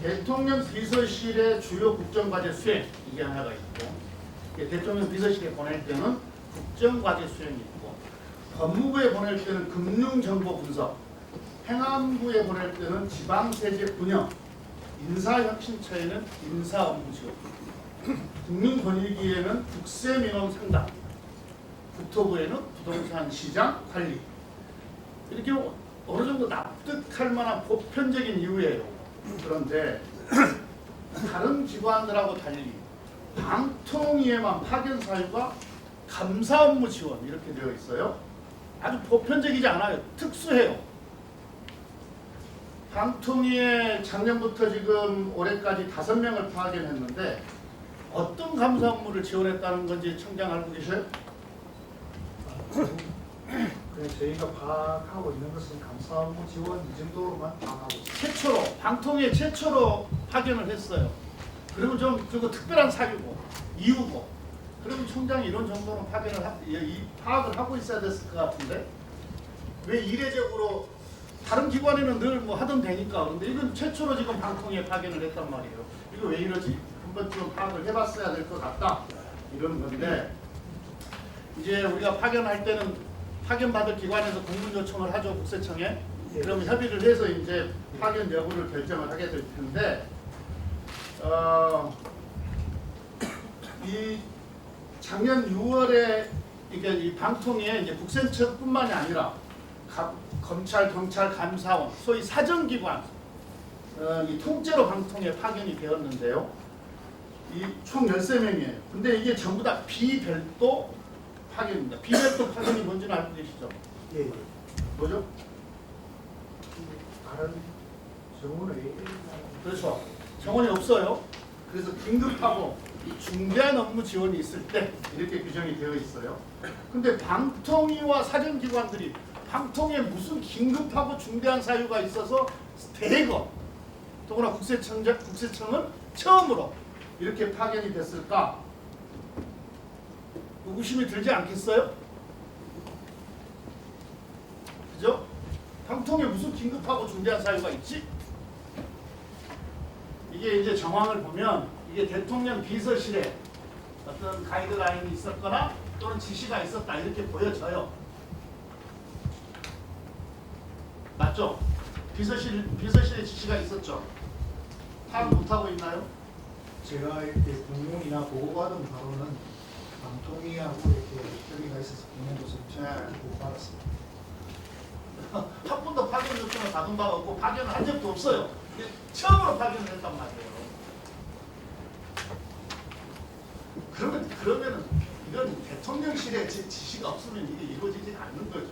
대통령 비서실의 주요 국정과제 수행 이게 하나가 있고 대통령 비서실에 보낼 때는 국정과제 수행이 있고 법무부에 보낼 때는 금융정보 분석, 행안부에 보낼 때는 지방세제 분영, 인사혁신처에는 인사업무 지원, 국민권익위에는 국세민원 상담, 국토부에는 부동산 시장 관리. 이렇게 어느 정도 납득할 만한 보편적인 이유예요. 그런데 다른 기관들하고 달리 방통위에만 파견 사유가 감사 업무 지원 이렇게 되어 있어요. 아주 보편적이지 않아요. 특수해요. 방통위에 작년부터 지금 올해까지 5명을 파견했는데 어떤 감사 업무를 지원했다는 건지 청장 알고 계셔요? 그냥 저희가 파악하고 있는 것은 감사 업무 지원 이 정도로만 파악하고 있습니다. 최초로 방통위에 최초로 파견을 했어요. 그리고 좀 그리고 특별한 사유고 이유고 그러면 총장이 이런 정도는 파악을 하고 있어야 됐을 것 같은데 왜 이례적으로 다른 기관에는 늘 뭐 하던 되니까 그런데 이건 최초로 지금 방통위에 파견을 했단 말이에요. 이거 왜 이러지? 한번 좀 파악을 해봤어야 될 것 같다 이런 건데 이제 우리가 파견할 때는 파견받을 기관에서 공문 요청을 하죠 국세청에. 그러면 협의를 해서 이제 파견 여부를 결정을 하게 될 텐데 이 작년 6월에 이게 이 방통위에 이제 국세청뿐만이 아니라 검찰, 경찰, 감사원, 소위 사정기관 이 통째로 방통위에 파견이 되었는데요. 이 총 13명이에요. 근데 이게 전부 다 비별도 파견입니다. 비별도 파견이 뭔지는 알고 계시죠? 예. 뭐죠? 다른 정원의 그렇죠. 정원이 없어요. 그래서 긴급하고 이 중대한 업무 지원이 있을 때 이렇게 규정이 되어 있어요. 근데 방통위와 사정기관들이 방통위에 무슨 긴급하고 중대한 사유가 있어서 대거 더구나 국세청은 처음으로 이렇게 파견이 됐을까? 의구심이 들지 않겠어요? 그죠? 방통위에 무슨 긴급하고 중대한 사유가 있지? 이게 이제 정황을 보면 이게 대통령 비서실에 어떤 가이드라인이 있었거나 또는 지시가 있었다 이렇게 보여져요. 맞죠? 비서실에 지시가 있었죠. 파악 못하고 있나요? 제가 이렇게 공문이나 보고받은 바로는 방통위하고 이렇게 협의가 있어서 보낸 것을 제가 보고받았습니다. 한 번도 파견 요청을 받은 바가 없고 파견을 한 적도 없어요. 이게 처음으로 파견을 했단 말이에요. 그러면은 이건 대통령실에 지시가 없으면 이게 이루어지지 않는 거죠.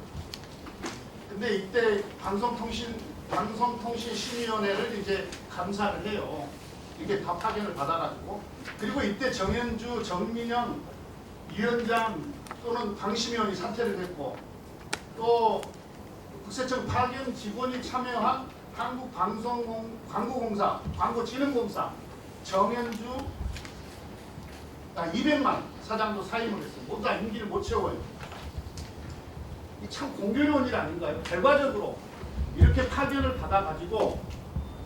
근데 이때 방송통신심의위원회를 이제 감사를 해요. 이게 다 파견을 받아가지고 그리고 이때 정현주, 정민영 위원장 또는 방심위원이 사퇴를 했고 또 국세청 파견 직원이 참여한 한국광고공사, 광고진흥공사 정현주 200만 사장도 사임을 했어요. 모두 다 임기를 못 채워요. 이 참 공교로운 일 아닌가요? 결과적으로 이렇게 파견을 받아가지고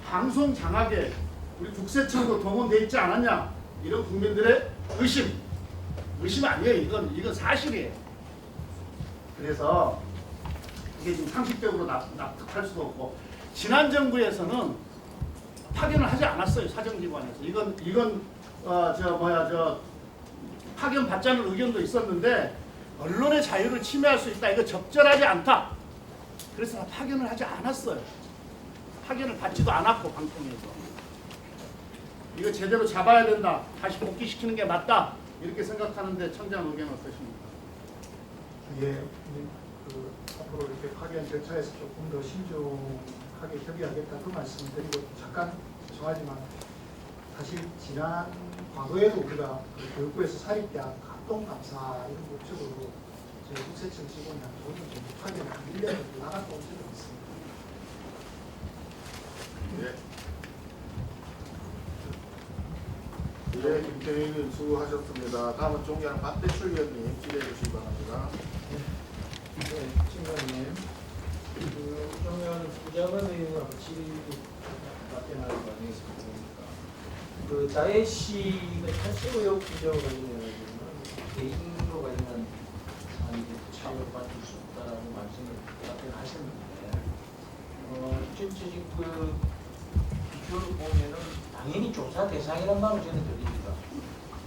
방송 장악에 우리 국세청도 동원돼 있지 않았냐 이런 국민들의 의심 아니에요. 이건 사실이에요. 그래서 이게 지금 상식적으로 납득할 수도 없고 지난 정부에서는 파견을 하지 않았어요. 사정기관에서 이건 파견 받자는 의견도 있었는데 언론의 자유를 침해할 수 있다. 이거 적절하지 않다. 그래서 파견을 하지 않았어요. 파견을 받지도 않았고 방통위에서 이거 제대로 잡아야 된다. 다시 복귀시키는 게 맞다. 이렇게 생각하는데 청장 의견 어떠십니까? 예, 앞으로 이렇게 파견 절차에서 조금 더 신중하게 협의하겠다 그 말씀을 드리고 잠깐 죄송하지만 사실 지난 과거에도 우리가 교육부에서 사립대학 합동감사 이런 목적으로 저희 국세청 직원이 한 5년 정도 파견을 한 1년 정도 나갔다 온 적이 있습니다. 예, 김태희님 수고하셨습니다. 다음은 존경하는 박대출 위원님 질의해 주시기 바랍니다. 네, 친구님, 존경하는 부장관 의원하고 질의 답변하는 거 아니겠습니까? 다혜씨가 탈세 의혹 규정으로 인해 개인으로 관련한 차용을 받을 수 없다라고 말씀을 답변하셨는데, 실질적인 비교를 보면은 당연히 조사 대상이란 말은 저는 들립니다.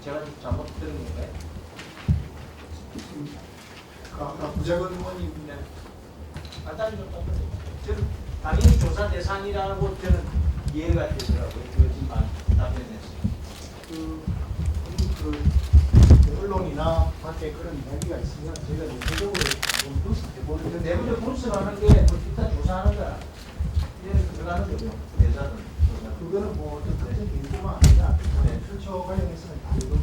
제가 좀 잘못 들은 건가요? 아까 부장관 의원님 간단히 좀 답변해 주세요. 저는 당연히 조사 대상이라고 저는 이해가 되더라고요. 그렇지만 답변했어요. 언론이나 밖에 그런 이야기가 있으면 저희가 내부적으로 좀 분석해보는 내부적 분석하는 게 일단 조사하는 거야. 이제는 들어가는 거죠. 대사는. 그거는 뭐 어떤 특정 기구만 아니라 출처 관련해서는 다 이런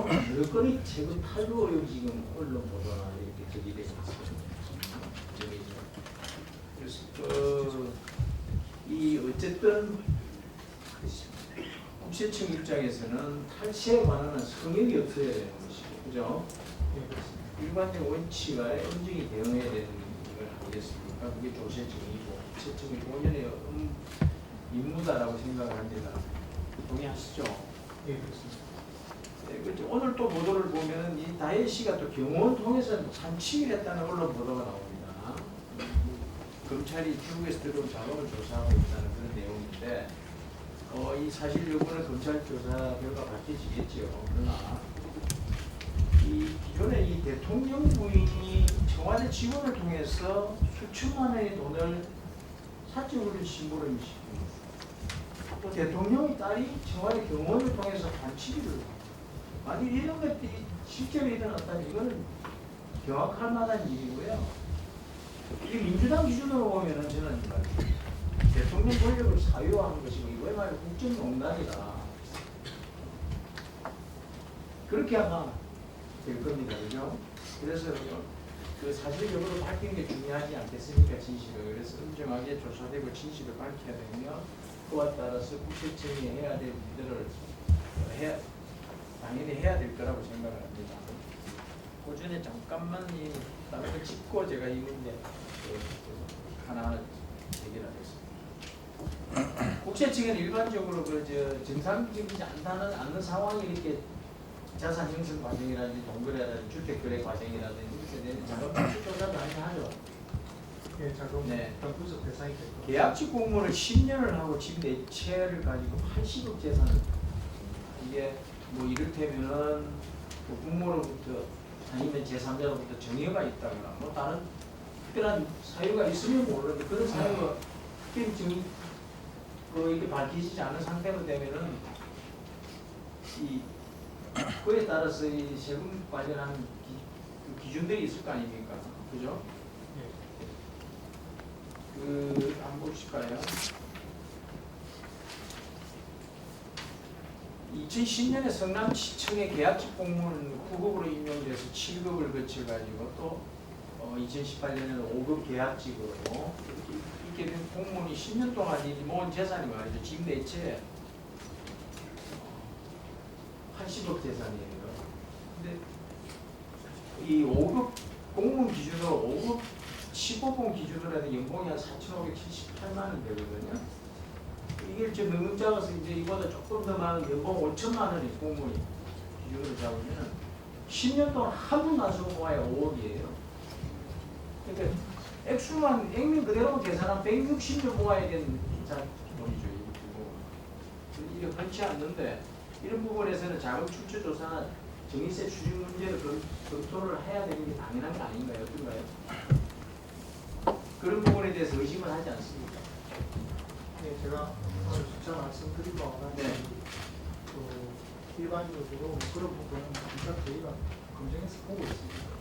여러 건이 최근 8개월 지금 언론 보도나 이렇게 적이 되고 있어요. 그래서 이 어쨌든 국세청 입장에서는 탈세에 관한 성역이 없어야 되는 것이고, 그죠? 일반적 원칙에 엄정히 대응해야 되는 걸 하겠습니까? 그게 조세청이고 국세청이 본연의 임무다라고 생각을 합니다. 동의하시죠? 예, 그렇습니다. 네, 그렇죠. 오늘 또 보도를 보면 이 다혜 씨가 또 경호원 통해서 참치를 했다는 언론 보도가 나옵니다. 검찰이 중국에서 들어온 자금을 조사하고 있다는 그런 내용인데, 이 사실 여부는 검찰 조사 결과 밝혀지겠죠. 그러나 이 기존에 이 대통령 부인이 청와대 직원을 통해서 수천만 원의 돈을 사적으로 심부름시킵니다. 또 대통령의 딸이 청와대 경호원을 통해서 반치기를 만약 이런 것들이 실제로 일어났다면 이거는 경악할 만한 일이고요. 이게 민주당 기준으로 보면은 저는 대통령 권력을 사유화하는 것이고 이거야말로 국정농단이다. 그렇게 아마 될 겁니다. 그죠? 그래서 그 사실 여부를 밝히는 게 중요하지 않겠습니까? 진실을. 그래서 엄정하게 조사되고 진실을 밝혀야 되며 그와 따라서 국세청이 해야 될 일들을 당연히 해야 될 거라고 생각을 합니다. 그 전에 잠깐만 다른 걸 짚고 제가 이 문제 하나하나 해결하겠습니다. 국세청은 일반적으로 정상적이지 않는 상황이 이렇게 자산 형성 과정이라든지 동거래라든지 주택 거래 과정이라든지 이렇게 자금 발표 조사도 하죠. 예, 자금 네. 분석 대상이 될 겁니다. 계약직 공무원을 10년을 하고 집 내채를 가지고 80억 재산을 이게 뭐 이를테면은 뭐 부모로부터 아니면 제3자로부터 정여가 있다거나 뭐 다른 특별한 사유가 있으면 모르는데 그런 사유가 특별히 이게 밝혀지지 않은 상태로 되면은 그에 따라서 이 세금 관련한 기준들이 있을 거 아닙니까? 그죠? 한번 보실까요? 2010년에 성남시청의 계약직 공무원 9급으로 임용돼서 7급을 거쳐가지고 또 2018년에는 5급 계약직으로 이렇게 된 공무원이 10년 동안 모은 재산이 말이죠. 집 내채 80억 재산이에요. 근데 이 5급 공무원 기준으로 5급 15분 기준으로 해서 연봉이 한 4,578만 원 되거든요. 이게 좀 너무 작아서 이제 이보다 조금 더 많은 연봉 5천만 원이 공무원이 기준으로 잡으면 10년 동안 하루 나서고 모아야 5억이에요. 그러니까 액수만 액면 그대로 계산하면 160년 모아야 되는 돈이죠. 이게 그렇지 않는데 이런 부분에서는 자금 출처 조사나 정의세 추징 문제를 검토를 해야 되는 게 당연한 게 아닌가요? 어떤가요? 그런 부분에 대해서 의심을 하지 않습니까? 네, 제가 숫자 말씀드린 바와 같이 네. 일반적으로 뭐 그런 부분은 일단 저희가 검증해서 보고 있습니다.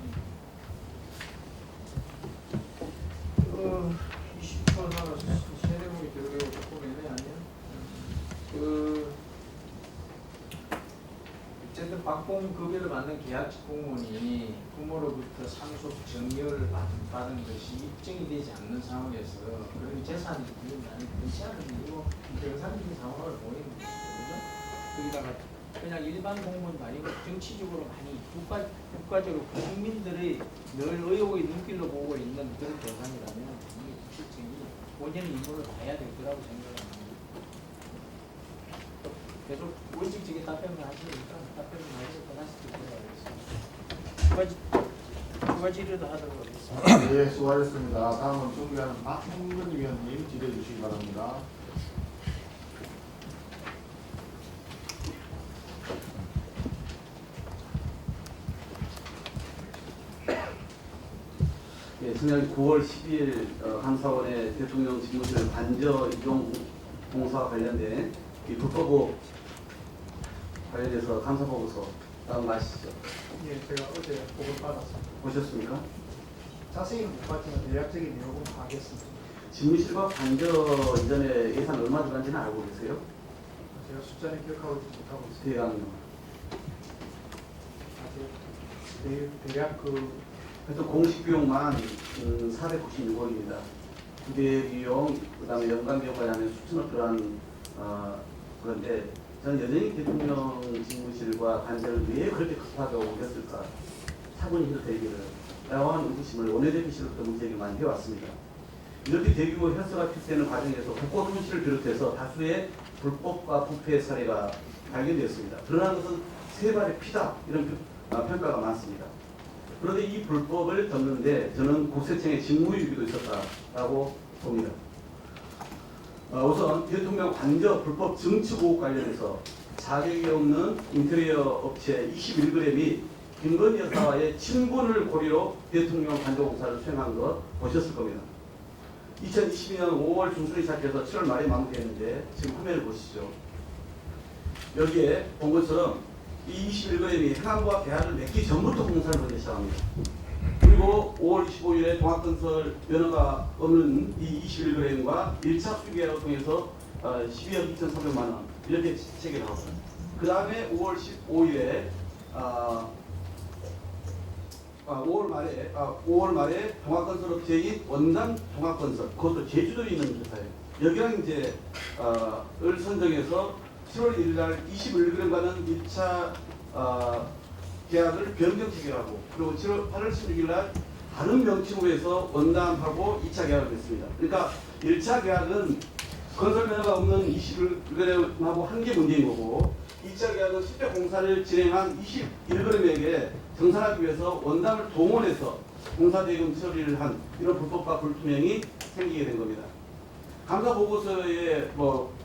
20초 남아서 세대목이 들어가고 조금 애매하네요. 어쨌든 박봉급여를 받는 계약직 공무원이 부모로부터 상속 정여를 받은 것이 입증이 되지 않는 상황에서 그런 재산이 나는 그렇지 않은 이유고 정상적인 상황을 보이는 거죠. 거기다가 그냥 일반 공무원이 아니고 정치적으로 많이 국가적으로 국민들의 늘 의혹의 눈길로 보고 있는 그런 대상이라면 이 국세청이 본연의 임무를 다해야 될 거라고 생각합니다. 계속 원칙적인 답변을 하시니까 답변을 하시고 다시 듣도록 하겠습니다. 두 가지를 하도록 하겠습니다. 네, 수고하셨습니다. 다음은 준비하는 박홍근 위원님 질의해 주시기 바랍니다. 예, 지난 9월 10일 감사원의 대통령 집무실 관저 이용 공사와 관련된 이 불법 관련해서 감사 보고서 다음 아시죠? 예, 제가 어제 보고를 받았습니다. 보셨습니까? 자세히는 못 봤지만 대략적인 내용은 알겠습니다. 집무실과 관저 이전에 예산 얼마 들어간지는 알고 계세요? 제가 숫자는 기억하고 있지 못하고 있습니다. 대강요. 대략 그래서 공식 비용만 496억입니다. 부대 비용, 그다음에 연간 비용까지 하면 수천억 들어간 그런데 저는 여전히 대통령 집무실과 관제를 왜 그렇게 급하게 옮겼을까 차분히 해도 되기를 라고 하는 의구심을 원내대표실로부터 문제를 많이 해왔습니다. 이렇게 대규모 혈서가 필수되는 과정에서 국고 손실을 비롯해서 다수의 불법과 부패 사례가 발견되었습니다. 드러난 것은 세 발의 피다 이런 평가가 많습니다. 그런데 이 불법을 덮는데 저는 국세청의 직무유기도 있었다라고 봅니다. 우선 대통령 관저 불법 증축 의혹 관련해서 자격이 없는 인테리어 업체 21g이 김건희 여사와의 친분을 고리로 대통령 관저공사를 수행한 것 보셨을 겁니다. 2022년 5월 중순에 시작해서 7월 말에 마무리했는데 지금 화면을 보시죠. 여기에 본 것처럼 이 21g이 행안부와 계약을 맺기 전부터 공사를 먼저 시작합니다. 그리고 5월 25일에 동학건설 면허가 없는 이 21g과 1차 수계약을 통해서 12억 2,300만 원 이렇게 체결하고 그 다음에 5월 15일에 5월 말에 종합건설 업체인 원단 종합건설, 그것도 제주도에 있는 회사예요. 여기랑 이제 을 선정해서 7월 1일 날 21g과는 1차 계약을 변경 체결하고 그리고 8월 16일 날 다른 명칭으로 해서 원담하고 2차 계약을 했습니다. 그러니까 1차 계약은 건설 면허가 없는 21g하고 한 개 문제인 거고 2차 계약은 실제 공사를 진행한 21g에게 정산하기 위해서 원담을 동원해서 공사대금 처리를 한 이런 불법과 불투명이 생기게 된 겁니다. 감사 보고서에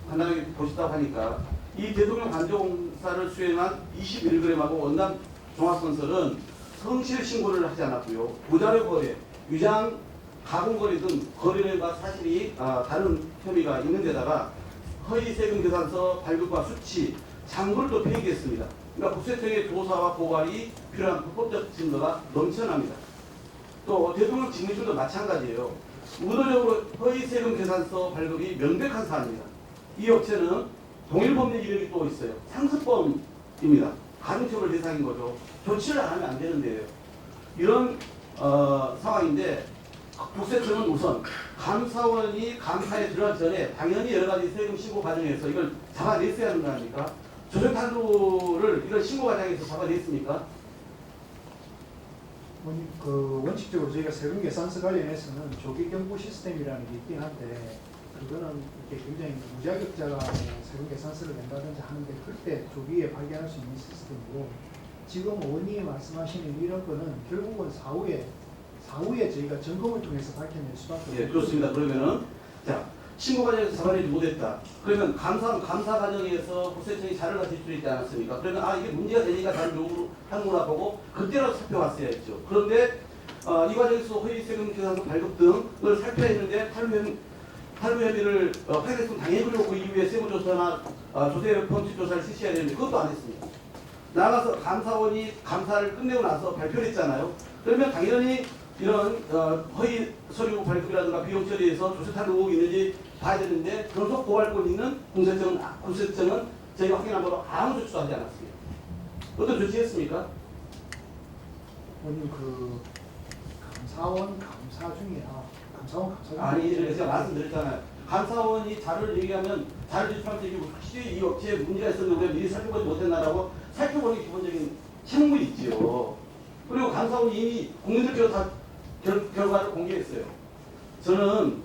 간단하게 보시다고 하니까 이 대통령 관저공사를 수행한 21g하고 원담 종합건설은 성실 신고를 하지 않았고요. 무자료 거래, 위장 가공 거래 등 거래과 사실이 다른 혐의가 있는 데다가 허위 세금 계산서 발급과 수치, 장부를 폐기했습니다. 그러니까 국세청의 조사와 고발이 필요한 불법적 증거가 넘쳐납니다. 또 대통령 직무실도 마찬가지예요. 의도적으로 허위 세금 계산서 발급이 명백한 사안입니다. 이 업체는 동일법률 이력이 또 있어요. 상습범입니다. 가중처벌 대상인 거죠. 조치를 안 하면 안 되는데요. 이런 상황인데 국세청은 우선 감사원이 감사에 들어가기 전에 당연히 여러 가지 세금 신고 과정에서 이걸 잡아냈어야 하는 거 아닙니까? 조정탄로를 이런 신고 과정에서 잡아냈습니까? 원칙적으로 저희가 세금 계산서 관련해서는 조기 경보 시스템이라는 게 있긴 한데 그거는 이렇게 굉장히 무자격자가 세금 계산서를 낸다든지 하는데 그때 조기에 발견할 수 있는 시스템이고 지금 의원님이 말씀하시는 이런 거는 결국은 사후에 저희가 점검을 통해서 밝혀낼 수밖에 없습니다. 예, 그렇습니다. 그러면은 자 신고 과정에서 잡아내지 못했다. 그러면 감사 과정에서 국세청이 자료가 제출했지 않았습니까? 그러면 이게 문제가 되니까 다른 요구를 하는구나 보고 그때라도 살펴봤어야 했죠. 그런데 이 과정에서 허위 세금 계산서 발급 등을 살펴야 했는데 탈루 혐의를 확인했으면 당연히 그리고 그 이후에 세무조사나 조세 범칙 조사를 실시해야 되는데 그것도 안 했습니다. 나가서 감사원이 감사를 끝내고 나서 발표를 했잖아요. 그러면 당연히 이런 허위 서류 발급이라든가 비용 처리에서 조세 탈루 의혹이 있는지 봐야 되는데 변속 고발권 있는 국세청은 저희가 확인한 바로 아무 조치도 하지 않았습니다. 어떤 조치했습니까? 의원님 감사원 감사 중에 아니 제가 말씀드렸잖아요. 감사원이 자료를 얘기하면 자료를 제출할 때 혹시 이 업체에 문제가 있었는데 미리 살펴보지 못했나라고 살펴보는 기본적인 책무이 있지요. 그리고 감사원이 이미 국민들께로 다 결과를 공개했어요. 저는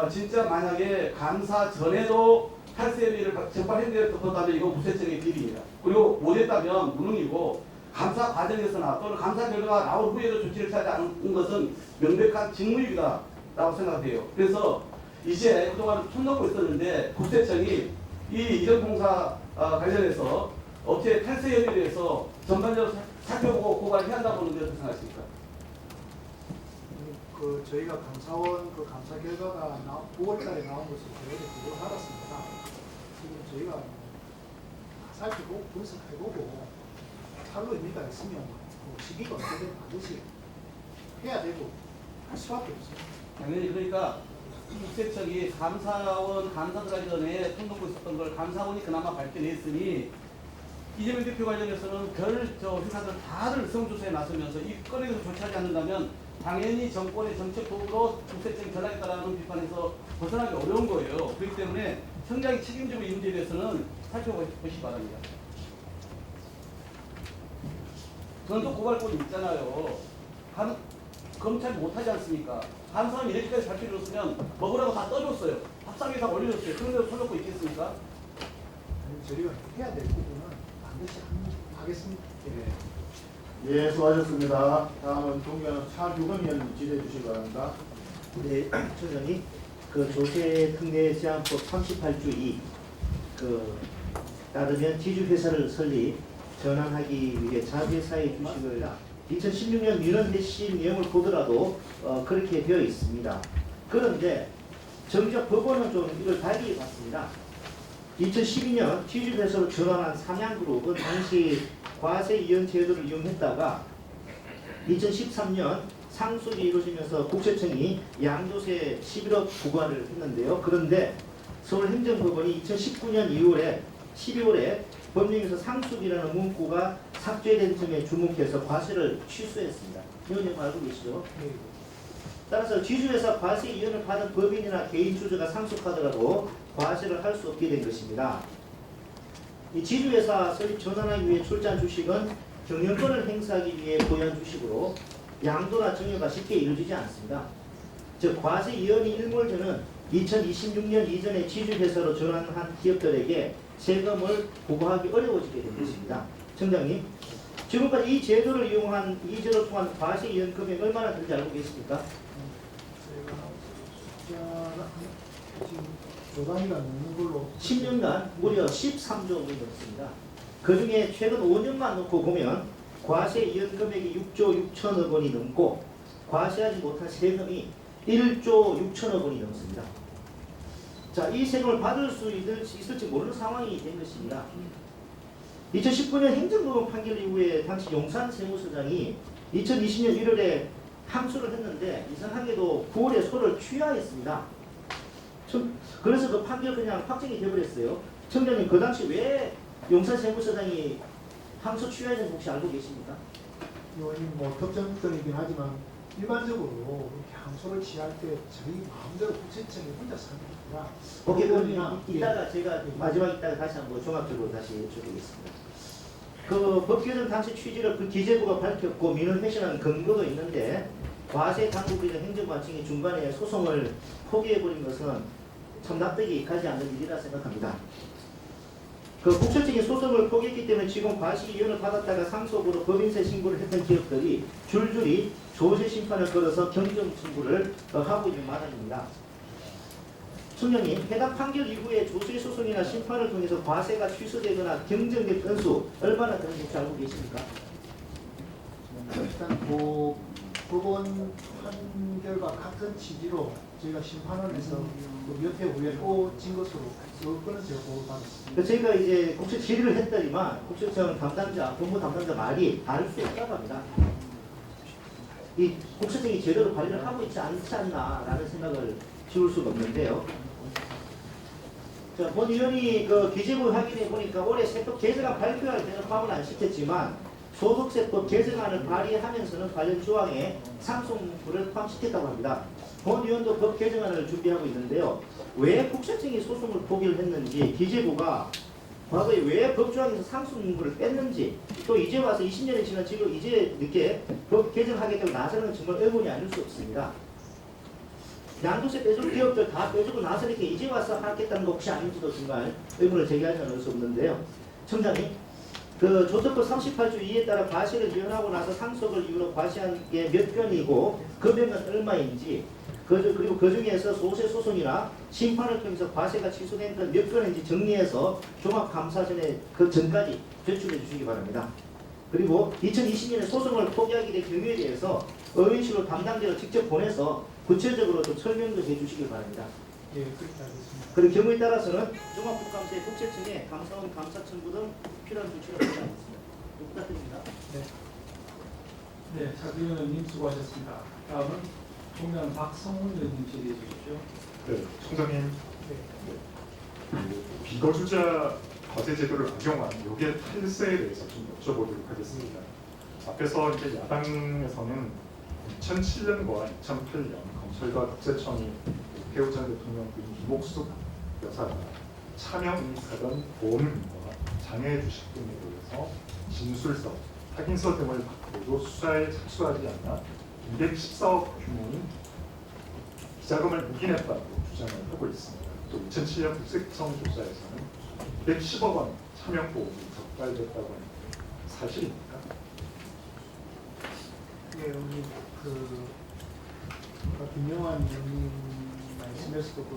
진짜 만약에 감사 전에도 탈세 혐의를 적발했는데 덮었다면 이건 국세청의 비리입니다. 그리고 못했다면 무능이고 감사 과정에서나 또는 감사 결과가 나온 후에도 조치를 취하지 않은 것은 명백한 직무유기다라고 생각해요. 그래서 이제 그동안 손 놓고 있었는데 국세청이 이 이전공사 관련해서 업체 탈세 혐의에 대해서 전반적으로 살펴보고 고발을 해야 한다고 보는 데 어떻게 생각하십니까? 저희가 감사원 감사 결과가 9월달에 나온 것을 저희가 보고 알았습니다. 지금 저희가 살펴보고 분석해보고 탈루 의미가 있으면 시기가 어떻게든 반드시 해야 되고 할 수밖에 없습니다. 당연히 그러니까 국세청이 감사원 감사 들어가기 전에 손 놓고 있었던 걸 감사원이 그나마 밝혀냈으니 이재명 대표 관련해서는 휴가들 다들 성조사에 나서면서 이 건에서 조치하지 않는다면 당연히 정권의 정책 도구로 국세청 전락했다라는 비판에서 벗어나기 어려운 거예요. 그렇기 때문에 청장이 책임지고 이 문제에 대해서는 살펴보시기 바랍니다. 전속 고발권이 있잖아요. 검찰이 못하지 않습니까? 한 사람이 이렇게까지 밝혀줬으면 먹으라고 다 떠줬어요. 밥상에 다 올려줬어요. 그런데도 손 놓고 있겠습니까? 저희가 해야 될 부분은 반드시 하겠습니다. 예, 수고하셨습니다. 다음은 존경하는 차규근 의원님 질의해 주시기 바랍니다. 네, 총장님, 그 조세 특례 제한법 38조 2 따르면 지주회사를 설립 전환하기 위해 자회사의 주식을 2016년 민원 대시 내용을 보더라도 그렇게 되어 있습니다. 그런데 정작 법원은 좀 이걸 달리 봤습니다. 2012년 지주회사로 전환한 삼양그룹은 당시 과세이연 제도를 이용했다가 2013년 상속이 이루어지면서 국세청이 양도세 11억 부과를 했는데요. 그런데 서울행정법원이 2019년 12월에 법령에서 상속이라는 문구가 삭제된 점에 주목해서 과세를 취소했습니다. 이건 알고 계시죠? 따라서 지주회사 과세 이연을 받은 법인이나 개인 주주가 상속하더라도 과세를 할 수 없게 된 것입니다. 이 지주회사 설립 전환하기 위해 출자한 주식은 경영권을 행사하기 위해 보유한 주식으로 양도나 증여가 쉽게 이루어지지 않습니다. 즉 과세 이연이 일몰되는 2026년 이전에 지주회사로 전환한 기업들에게 세금을 부과하기 어려워지게 된 것입니다. 청장님, 지금까지 이 제도를 이용한 이 제도를 통한 과세 이연 금액 얼마나 되는지 알고 계십니까? 지금 조단위가 넘는 걸로 10년간 무려 13조 원이 넘습니다. 그 중에 최근 5년만 놓고 보면 과세 이연 금액이 6조 6천억 원이 넘고 과세하지 못한 세금이 1조 6천억 원이 넘습니다. 자, 이 세금을 받을 수 있을지 모르는 상황이 된 것입니다. 2019년 행정법원 판결 이후에 당시 용산 세무서장이 2020년 1월에 항소를 했는데 이상하게도 9월에 소를 취하했습니다. 그래서 그 판결 그냥 확정이 되어버렸어요. 청장님, 그 당시 왜 용산 세무서장이 항소 취하했는지 혹시 알고 계십니까? 의원님 뭐 특정성이긴 하지만 일반적으로 이렇게 항소를 취할 때 저희 마음대로 국세청이 혼자서 하는 게 아니라 거기에 법원이나 이따가 제가 마지막 이따가 다시 한번 종합적으로 다시 여쭤보겠습니다. 그 법규정 당시 취지를 그 기재부가 밝혔고 민원 회신한 근거도 있는데 과세 당국이나 행정관청이 중간에 소송을 포기해버린 것은 참 납득이 가지 않는 일이라 생각합니다. 그 국세청이 소송을 포기했기 때문에 지금 과세 이연을 받았다가 상속으로 법인세 신고를 했던 기업들이 줄줄이 조세 심판을 걸어서 경정 청구를 하고 있는 마당입니다. 총장님, 해당 판결 이후에 조세 소송이나 심판을 통해서 과세가 취소되거나 경정된 건수 얼마나 되는지 혹시 알고 계십니까? 일단 그 법원 판결과 같은 취지로 저희가 심판을 해서 몇 회 후에 또 진 것으로 그거는 제가 보고 받았습니다. 저희가 이제 국세 질의를 했더니만 국세청 담당자, 법무 담당자 말이 다를 수 있다고 합니다. 이 국세청이 제대로 관리를 하고 있지 않지 않나라는 생각을 지울 수가 없는데요. 자, 본 의원이 그 기재부 확인해 보니까 올해 세법 개정안 발표할 때는 포함을 안 시켰지만 소득세법 개정안을 발의하면서는 관련 조항에 상속분을 포함시켰다고 합니다. 본 의원도 법 개정안을 준비하고 있는데요. 왜 국세청이 소송을 포기를 했는지, 기재부가 과거에 왜 법조항에서 상속문구를 뺐는지, 또 이제 와서 20년이 지난 지금 이제 늦게 법 개정하겠다고 나서는 정말 의문이 아닐 수 없습니다. 양도세 빼줄 기업들 다 빼주고 나서 이렇게 이제 와서 하겠다는 거 혹시 아닌지도 정말 의문을 제기하지 않을 수 없는데요. 청장님, 그 조세법 38조 2에 따라 과세를 이연하고 나서 상속을 이유로 과세한 게 몇 건이고 금액은 얼마인지, 그리고 그 중에서 소세 소송이나 심판을 통해서 과세가 취소된 건 몇 건인지 정리해서 종합감사전에 그 전까지 제출해 주시기 바랍니다. 그리고 2020년에 소송을 포기하게 된 경우에 대해서 의원실로 담당자를 직접 보내서 구체적으로 좀 설명도 해주시기 바랍니다. 예, 그렇게 하겠습니다. 그리고 경우에 따라서는 종합국감사의 국세청에 감사원 감사 청구 등 필요한 조치를 하겠습니다. 부탁드립니다. 네, 차규현 의원님 수고하셨습니다. 다음은 총장 박성훈 의원님 질의해 주십시오. 네, 총장님. 비거주자 과세 제도를 악용한 요게 탈세에 대해서 좀 여쭤보도록 하겠습니다. 앞에서 이제 야당에서는 2007년과 2008년 검찰과 국세청이 오태우 전 대통령 부인 이목숙 여사가 차명 인사던 보험금과 장애 주식 등에 대해서 진술서, 확인서 등을 받고도 수사에 착수하지 않아 214억 규모인 비자금을 묵인했다고 주장을 하고 있습니다. 또 2007년 국세청 조사에서는 210억 원 차명 보험이 적발됐다고 하는데 사실입니까? 예, 의원님, 김영환 의원님 말씀에서도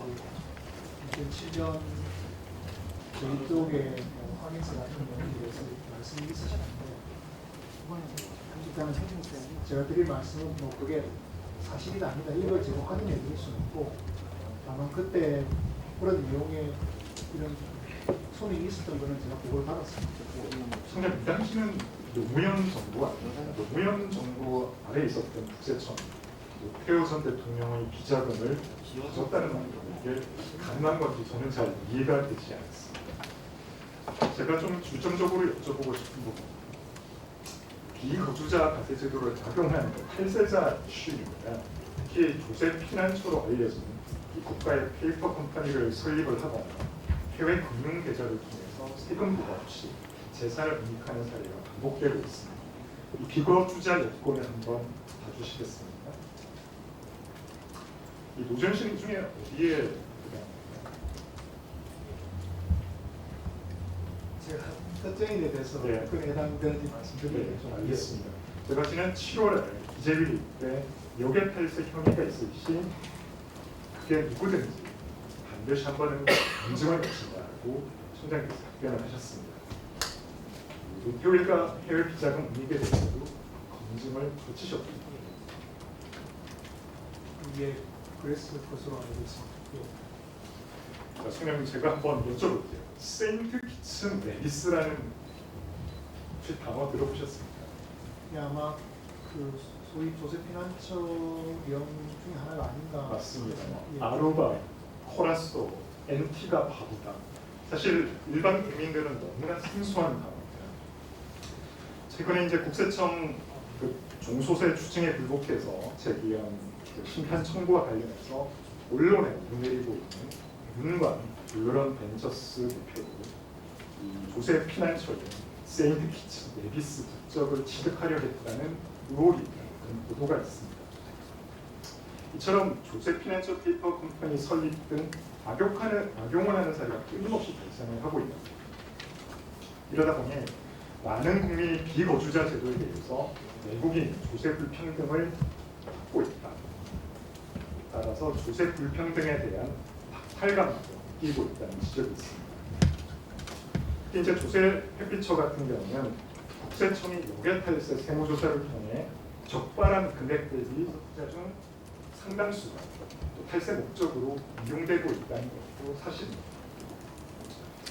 2007년 저희 쪽에 확인서 같은 경우에 대해서 말씀이 있으셨는데, 일단은 제가 드릴 말씀은 그게 사실이 아니다. 이걸 제가 확인해 드릴 수는 없고, 다만 그때 그런 내용의 이런 손익이 있었던 거는 제가 보고를 받았습니다. 성장 이 당시는 노무현 정부 아닙니까? 노무현 정부 아래에 있었던 국세청, 오태우 전 대통령의 비자금을 가졌다는 말이 이게 가능한 건지 저는 잘 이해가 되지 않습니다. 제가 좀 중점적으로 여쭤보고 싶은 부분, 비거주자 과세 제도를 악용한 탈세자 이슈입니다. 특히 조세 피난처로 알려진 이 국가의 페이퍼 컴퍼니를 설립을 하거나 해외 금융 계좌를 통해서 세금 부과 없이 재산을 은닉하는 사례가 반복되고 있습니다. 이 비거주자 여건을 한번 봐주시겠습니까? 이 노전신 중에 어디에 제가 특정인에 대해서 그에 해당되는지 말씀드리면 좀 알겠습니다. 제가 지난 7월에 기재위 때 요괴 탈세 혐의가 있을 시 그게 누구든지 반드시 한 번은 검증을 거친다고 총장님께서 답변을 하셨습니다. 오태우가 해외 비자금 은닉에 대해서도 검증을 거치셨습니다. 이게 그랬을 것으로 알고 있습니다. 자, 총장님 제가 한번 여쭤볼게요. 세인트 키츠 메리스라는 혹시 단어 들어보셨습니까? 예, 아마 그 소위 조세 피난처 명 중에 하나가 아닌가. 맞습니다. 예. 아루바, 코라소, 엔티가 바부다. 사실 일반 국민들은 너무나 생소한 단어입니다. 최근에 이제 국세청 그 종소세 추징에 불복해서 제기한 그 심판 청구와 관련해서 언론에 오르내리고 있는 윤관 블루런 벤처스 대표로 이 조세 피난처인 세인트 키츠 메비스 국적을 취득하려 했다는 의혹이 있다는 그런 보도가 있습니다. 이처럼 조세 피난처 페이퍼 컴퍼니 설립 등 악용을 하는 사례가 끊임없이 발생을 하고 있다. 이러다 보니 많은 국민이 비거주자 제도에 대해서 외국인 조세 불평등을 받고 있다. 따라서 조세 불평등에 대한 박탈감도 느끼고 있다는 지적이 있습니다. 특히 이제 조세 회피처 같은 경우는 국세청이 요괴탈세 세무조사를 통해 적발한 금액 대비 투자 중 상당수가 또 탈세 목적으로 이용되고 있다는 것도 사실입니다.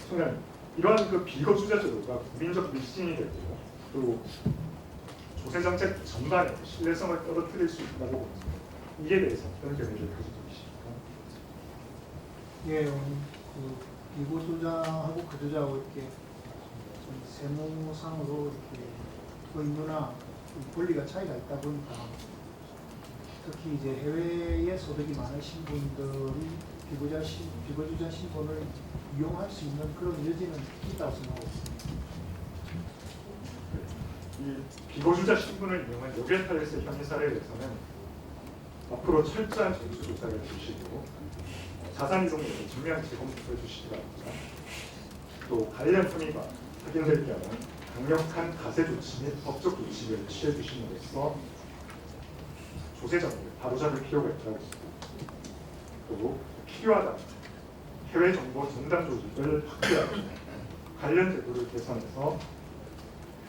순간 이러한 그 비거주자 제도가 국민적 밀신이 되고 또 조세 정책 전반에 신뢰성을 떨어뜨릴 수 있다고 봅니다. 이에 대해서 어떤 견해를 가지고 계십니까? 예, 그 비거주자하고 거주자하고 이렇게 좀 세무상으로 이렇게 의무나 권리가 차이가 있다 보니까 특히 이제 해외에 소득이 많으신 분들이 비거주자 신분을 이용할 수 있는 그런 여지는 있다고 생각하고 있습니다. 이 비거주자 신분을 이용한 요괴탈세 혐의 사례에 대해서는 앞으로 철저한 전수조사를 주시고 자산 이동에서 증명 재검토해 주시기 바랍니다. 또 관련 혐의가 확인될 경우 강력한 가세 조치 및 법적 조치를 취해 주심으로써 조세 정리를 바로잡을 필요가 있다고 봅니다. 또 필요하다면 해외 정보 전담 조직을 확대하고 관련 제도를 개선해서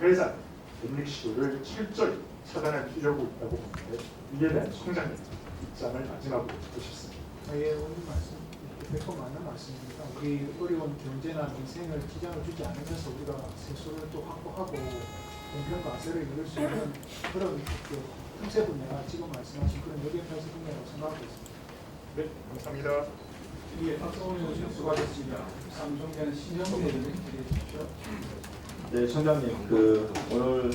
회사 은닉 시도를 철저히 차단할 필요가 있다고 보는데 이에 대한 총장님 입장을 마지막으로 듣고 싶습니다. 예, 오늘 말씀 백번 맞는 말씀입니다. 우리 어려운 경제나 민생을 지장을 주지 않으면서 우리가 세수를 또 확보하고 공평 과세를 이룰 수 있는 그런 틈새 분야가 지금 말씀하신 그런 여기까지 분야라고 생각하고 있습니다. 네, 감사합니다. 예, 박성훈 의원님 수고하셨습니다. 삼종계는 신영훈 의원님 기대해 주십시오. 네, 청장님, 오늘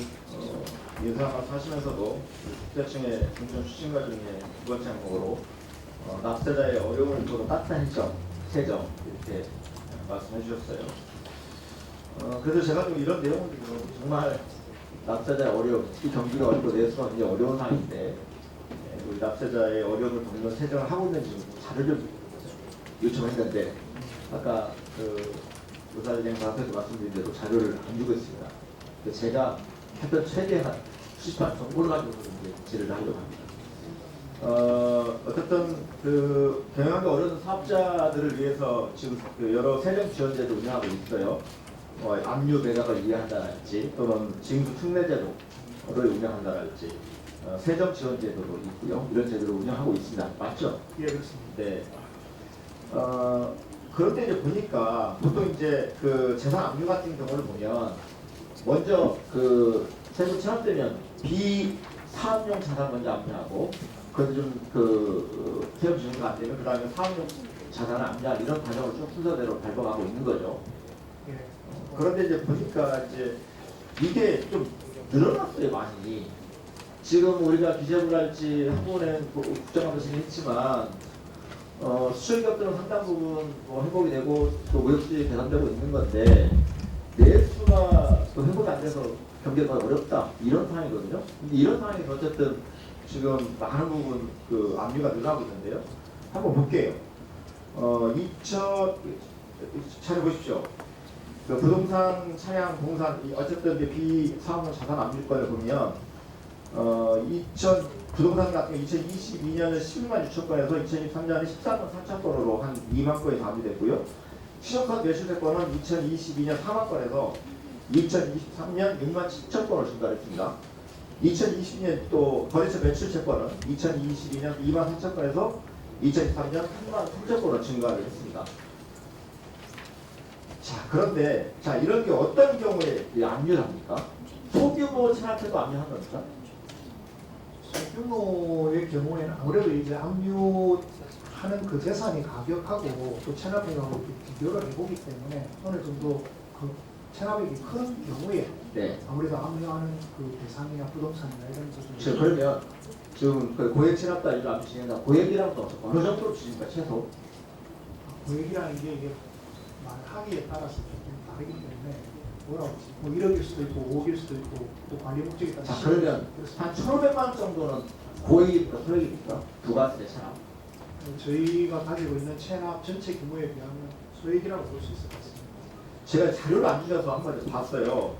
인사가 사시면서도 국세청의 중점 추진과 중에 두 번째 항목으로 납세자의 어려움을 두고 따뜻한 해점, 세점 이렇게 말씀해 주셨어요. 그래서 제가 좀 이런 내용을 정말 납세자의 어려움, 특히 경기가 어렵고 내수가 굉장히 어려운 상황인데 우리 납세자의 어려움을 돕는 세정을 하고 있는지 자료를 요청했는데 아까 노사장님 앞에서 말씀드린 대로 자료를 안 주고 있습니다. 제가 했던 최대한 수집한 정보를 가지고 이제 질의를 하려고 합니다. 어쨌든 경영하기 어려운 사업자들을 위해서 지금 여러 세정 지원제도 운영하고 있어요. 압류 매각을 이해한다랄지 또는 징수 특례제도를 운영한다랄지 세정 지원제도도 있고요. 이런 제도를 운영하고 있습니다. 맞죠? 예, 그렇습니다. 네. 그런데 이제 보니까 보통 이제 재산 압류 같은 경우를 보면 먼저 세금 체납되면 비사업용 자산 먼저 압류하고 그래서 좀 세금 지원가 안 되면 그 다음에 사업용 자산을 압류할 이런 과정을 쭉 순서대로 밟아가고 있는 거죠. 그런데 이제 보니까 이제 이게 좀 늘어났어요, 많이. 지금 우리가 기재부랄지 한국은행 국정감사실이 했지만 수출기업들은 상당 부분 회복이 되고 또 무역수지 개선되고 있는 건데 내수가 또 회복이 안 돼서 경기가 어렵다 이런 상황이거든요. 근데 이런 상황에서 어쨌든 지금 많은 부분 압류가 늘어나고 있는데요. 한번 볼게요. 찾아보십시오. 부동산, 차량, 공산 어쨌든 이제 비사업용 자산 압류권을 보면 부동산 같은 경우 2022년에 11만 6천 건에서 2023년에 14만 4천 건으로 한 2만 건이 압류됐고요. 신용카드 매출세권은 2022년 4만 건에서 2023년 6만 7천 건으로 증가했습니다. 2020년 또 거래처 매출채권은 2022년 2만 4천 건에서 2023년 3만 3천 건으로 증가를 했습니다. 자, 그런데 이런 게 어떤 경우에 압류를 합니까? 소규모 체납해도 압류하는 겁니까? 소규모의 경우에는 아무래도 이제 압류하는 그 재산이 가격하고 또 체납액하고 비교를 해보기 때문에 어느 정도 체납액이 큰 경우에 아무래도 압류하는 대상이나 부동산이나 이런 것들. 그러면 지금 고액 체납다 이거 압류 진행다 고액이라는 건 어느 정도로 주십니까 최소? 고액이라는 게 이게 말하기에 따라서 좀 다르기 때문에 뭐라고 뭐 1억일 수도 있고 5억일 수도 있고 또 관리 목적에 따라. 자, 그러면 한 1,500만 원 정도는 고액입니까 소액입니까? 부가세 체납. 저희가 가지고 있는 체납 전체 규모에 비하면 소액이라고 볼 수 있을 것 같습니다. 제가 자료를 안 주셔서 한 번 봤어요.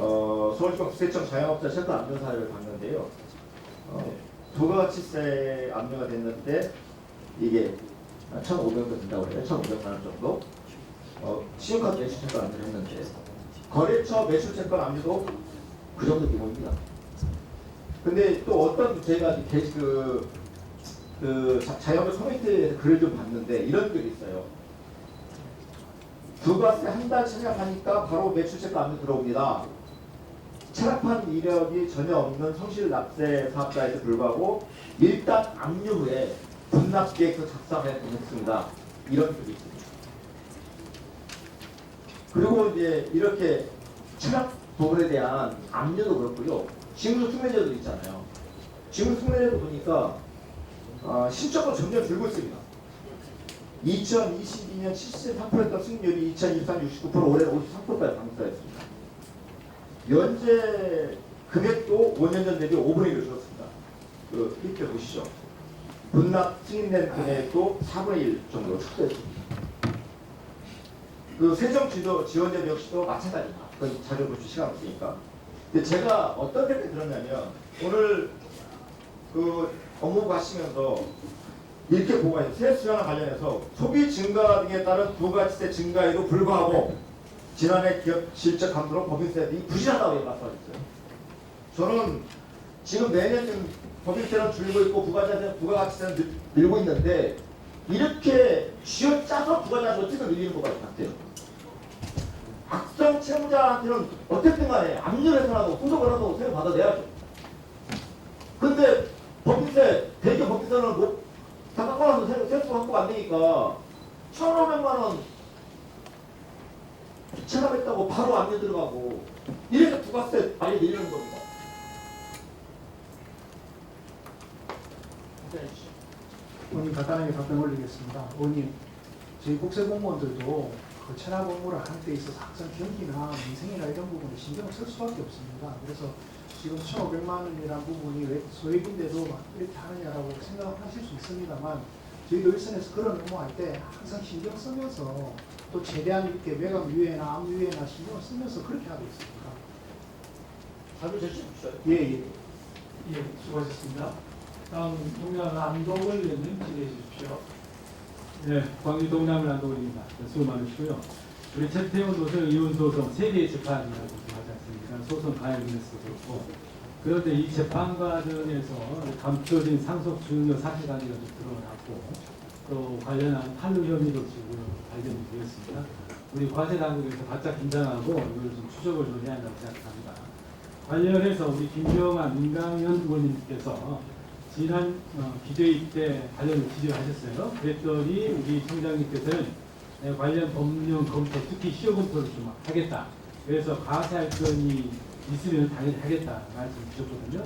서울지방 국세청 자영업자 체납 압류 사례를 봤는데요. 부가가치세 압류가 됐는데 이게 1,500원 된다고 그래요. 1,500만 원 정도. 신용카드 매출채권 압류를 했는데 거래처 매출채권 압류도 그 정도 규모입니다. 근데 또 어떤 제가 자영업 커뮤니티에서 글을 좀 봤는데 이런 글이 있어요. 부가세 한 달 체납하니까 바로 매출채권 압류 들어옵니다. 체납한 이력이 전혀 없는 성실 납세 사업자에도 불구하고 일단 압류 후에 분납 계획서 작성해 보냈습니다. 이런 글이 있습니다. 그리고 이제 이렇게 체납 부분에 대한 압류도 그렇고요. 징수 특례제도 있잖아요. 징수 특례제도 보니까 신청도 점점 줄고 있습니다. 2022년 73%였던 수익률이 2023년 69%, 올해는 53%까지 감소했습니다. 연재 금액도 5년 전 대비 5분의 1로 줄었습니다. 밑에 보시죠. 분납 승인된 금액도 4분의 1 정도로 축소했습니다. 세정 지원제 역시도 마찬가지입니다. 그 자료 볼 시간 없으니까. 근데 제가 어떤 생각이 들었냐면 오늘 업무 하시면서 이렇게 보고 있어요. 세수 수량과 관련해서 소비 증가 등에 따른 부가가치세 증가에도 불구하고 지난해 기업 실적 감소로 법인세율이 부실하다고 말씀하셨어요. 저는 지금 매년 지금 법인세는 줄고 있고 부가가치세는 늘고 있는데 이렇게 쥐어짜서 부가가치세를 어떻게 늘리는 것 같아요. 악성 채무자한테는 어쨌든 간에 압류를 해서라도 소송을 하고 세금 받아내야죠. 근데 법인세, 대기업 법인세는 다 깎아놔서 대출 확보가 안 되니까 1,500만 원 체납했다고 바로 압류 들어가고 이래서 부가세 빨리 내려는 겁니다. 의원님 간단하게 답변 올리겠습니다. 의원님, 저희 국세공무원들도 그 체납 업무를 하는 데 있어서 항상 경기나 민생이나 이런 부분에 신경을 쓸 수밖에 없습니다. 그래서 지금 1,500만 원이라는 부분이 왜 소액인데도 막 이렇게 하느냐라고 생각하실 수 있습니다만 저희도 일선에서 그런 업무할 때 항상 신경 쓰면서 또 최대한 이렇게 외곽 유예나 암 유예나 신경을 쓰면서 그렇게 하고 있습니다. 답을 주십시오. 예. 예, 수고하셨습니다. 다음 동남 안동을 의원님 질의해 주십시오. 네, 광주 동남을 안동입니다. 수고 많으시고요. 우리 최태원 노선 이혼 소송 3개의 재판이라고 하지 않습니까? 소송 가해문에서도 그렇고. 그런데 이 재판 과정에서 감춰진 상속 중요 사실관계가 좀 드러났고 또 관련한 판례 혐의도 지금 발견이 되었습니다. 우리 과세 당국에서 바짝 긴장하고 이걸 좀 추적을 좀 해야 한다고 생각합니다. 관련해서 우리 김경환 민강현 의원님께서 지난 기재위 때 관련을 기재하셨어요. 그랬더니 우리 청장님께서는 관련 법령 검토, 특히 시효 검토를 좀 하겠다. 그래서 과세할 건이 있으면 당연히 하겠다 말씀 주셨거든요.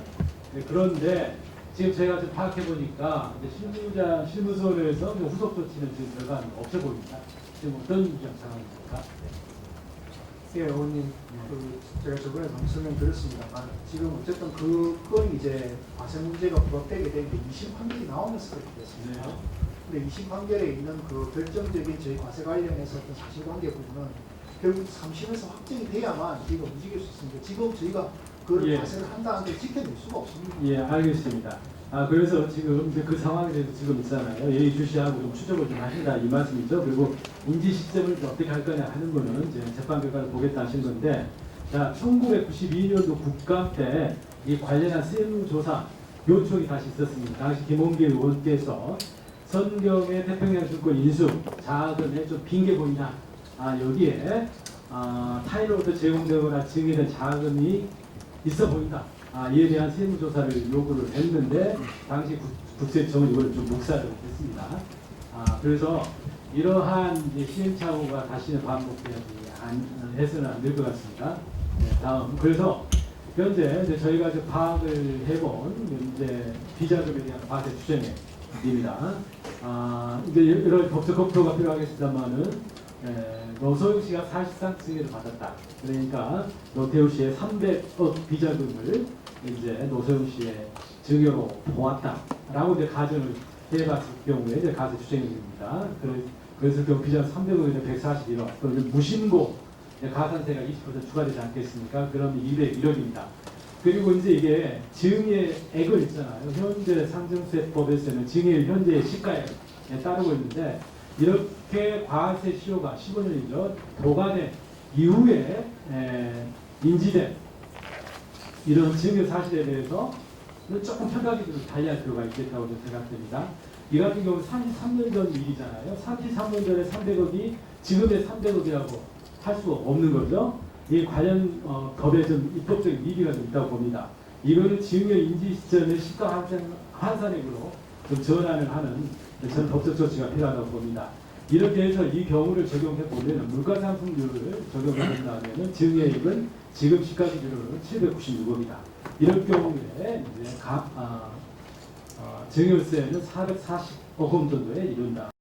네, 그런데 지금 제가 좀 파악해 보니까 실무소에서 후속 조치는 지금 별반 없어 보입니다. 지금 어떤 상황입니까? 예, 의원님, 제가 저번에 설명드렸습니다만 지금 어쨌든 그건 이제 과세 문제가 부각되게 된 게 2심 판결이 나오면서 그렇게 됐습니다. 네. 근데 2심 판결에 있는 그 결정적인 저희 과세 관련해서 어떤 사실관계 부분은 결국 3심에서 확정이 돼야만 저희가 움직일 수 있습니다. 지금 저희가 그걸 예. 과세를 한다는데 지켜낼 수가 없습니다. 예, 알겠습니다. 그래서 지금 이제 그 상황에 대해서 지금 있잖아요. 예의주시하고 좀 추적을 좀 하신다 이 말씀이죠. 그리고 인지 시점을 어떻게 할 거냐 하는 거는 이제 재판 결과를 보겠다 하신 건데, 자, 1992년도 국감 때 이 관련한 세무조사 요청이 다시 있었습니다. 당시 김홍길 의원께서 선경의 태평양 증권 인수 자금에 좀 빈게 보이나, 여기에 타인으로부터 제공되거나 증여된 자금이 있어 보인다. 이에 대한 세무조사를 요구를 했는데 당시 국세청은 이걸 좀 묵살을 했습니다. 그래서 이러한 이제 시행착오가 다시는 반복되지 해서는 안 될 것 같습니다. 네, 다음. 그래서 현재 이제 저희가 이제 파악을 해본 이제 비자금에 대한 과세 추정입니다. 이제 여러 법적 검토가 필요하겠습니다만은 노소영 씨가 사실상 증여를 받았다. 그러니까 노태우 씨의 300억 비자금을 이제 노소영 씨의 증여로 보았다라고 이제 가정을 해봤을 경우에 이제 과세 추정입니다. 그래서 그 비자금 300억에 141억, 또 무신고 가산세가 20% 추가되지 않겠습니까? 그럼 201억입니다. 그리고 이제 이게 증여액을 있잖아요. 현재 상증세법에서는 증여의 현재 시가에 따르고 있는데, 이렇게 과세 시효가 15년이죠. 도과된 이후에 인지된 이런 증여 사실에 대해서 조금 평가기준을 달리할 필요가 있겠다고 생각됩니다. 이 같은 경우 33년 전 일이잖아요. 33년 전에 300억이 지금의 300억이라고 할 수가 없는 거죠. 이 관련 법에 좀 입법적인 미비가 좀 있다고 봅니다. 이거는 증여 인지 시점의 시가 환산액으로 좀 전환을 하는 전 법적 조치가 필요하다고 봅니다. 이렇게 해서 이 경우를 적용해 보면 물가상품률을 적용해 본다면 증여액은 지금 시가 기준으로는 796억이다. 이럴 경우에 이제 증여세는 440억 원 정도에 이른다.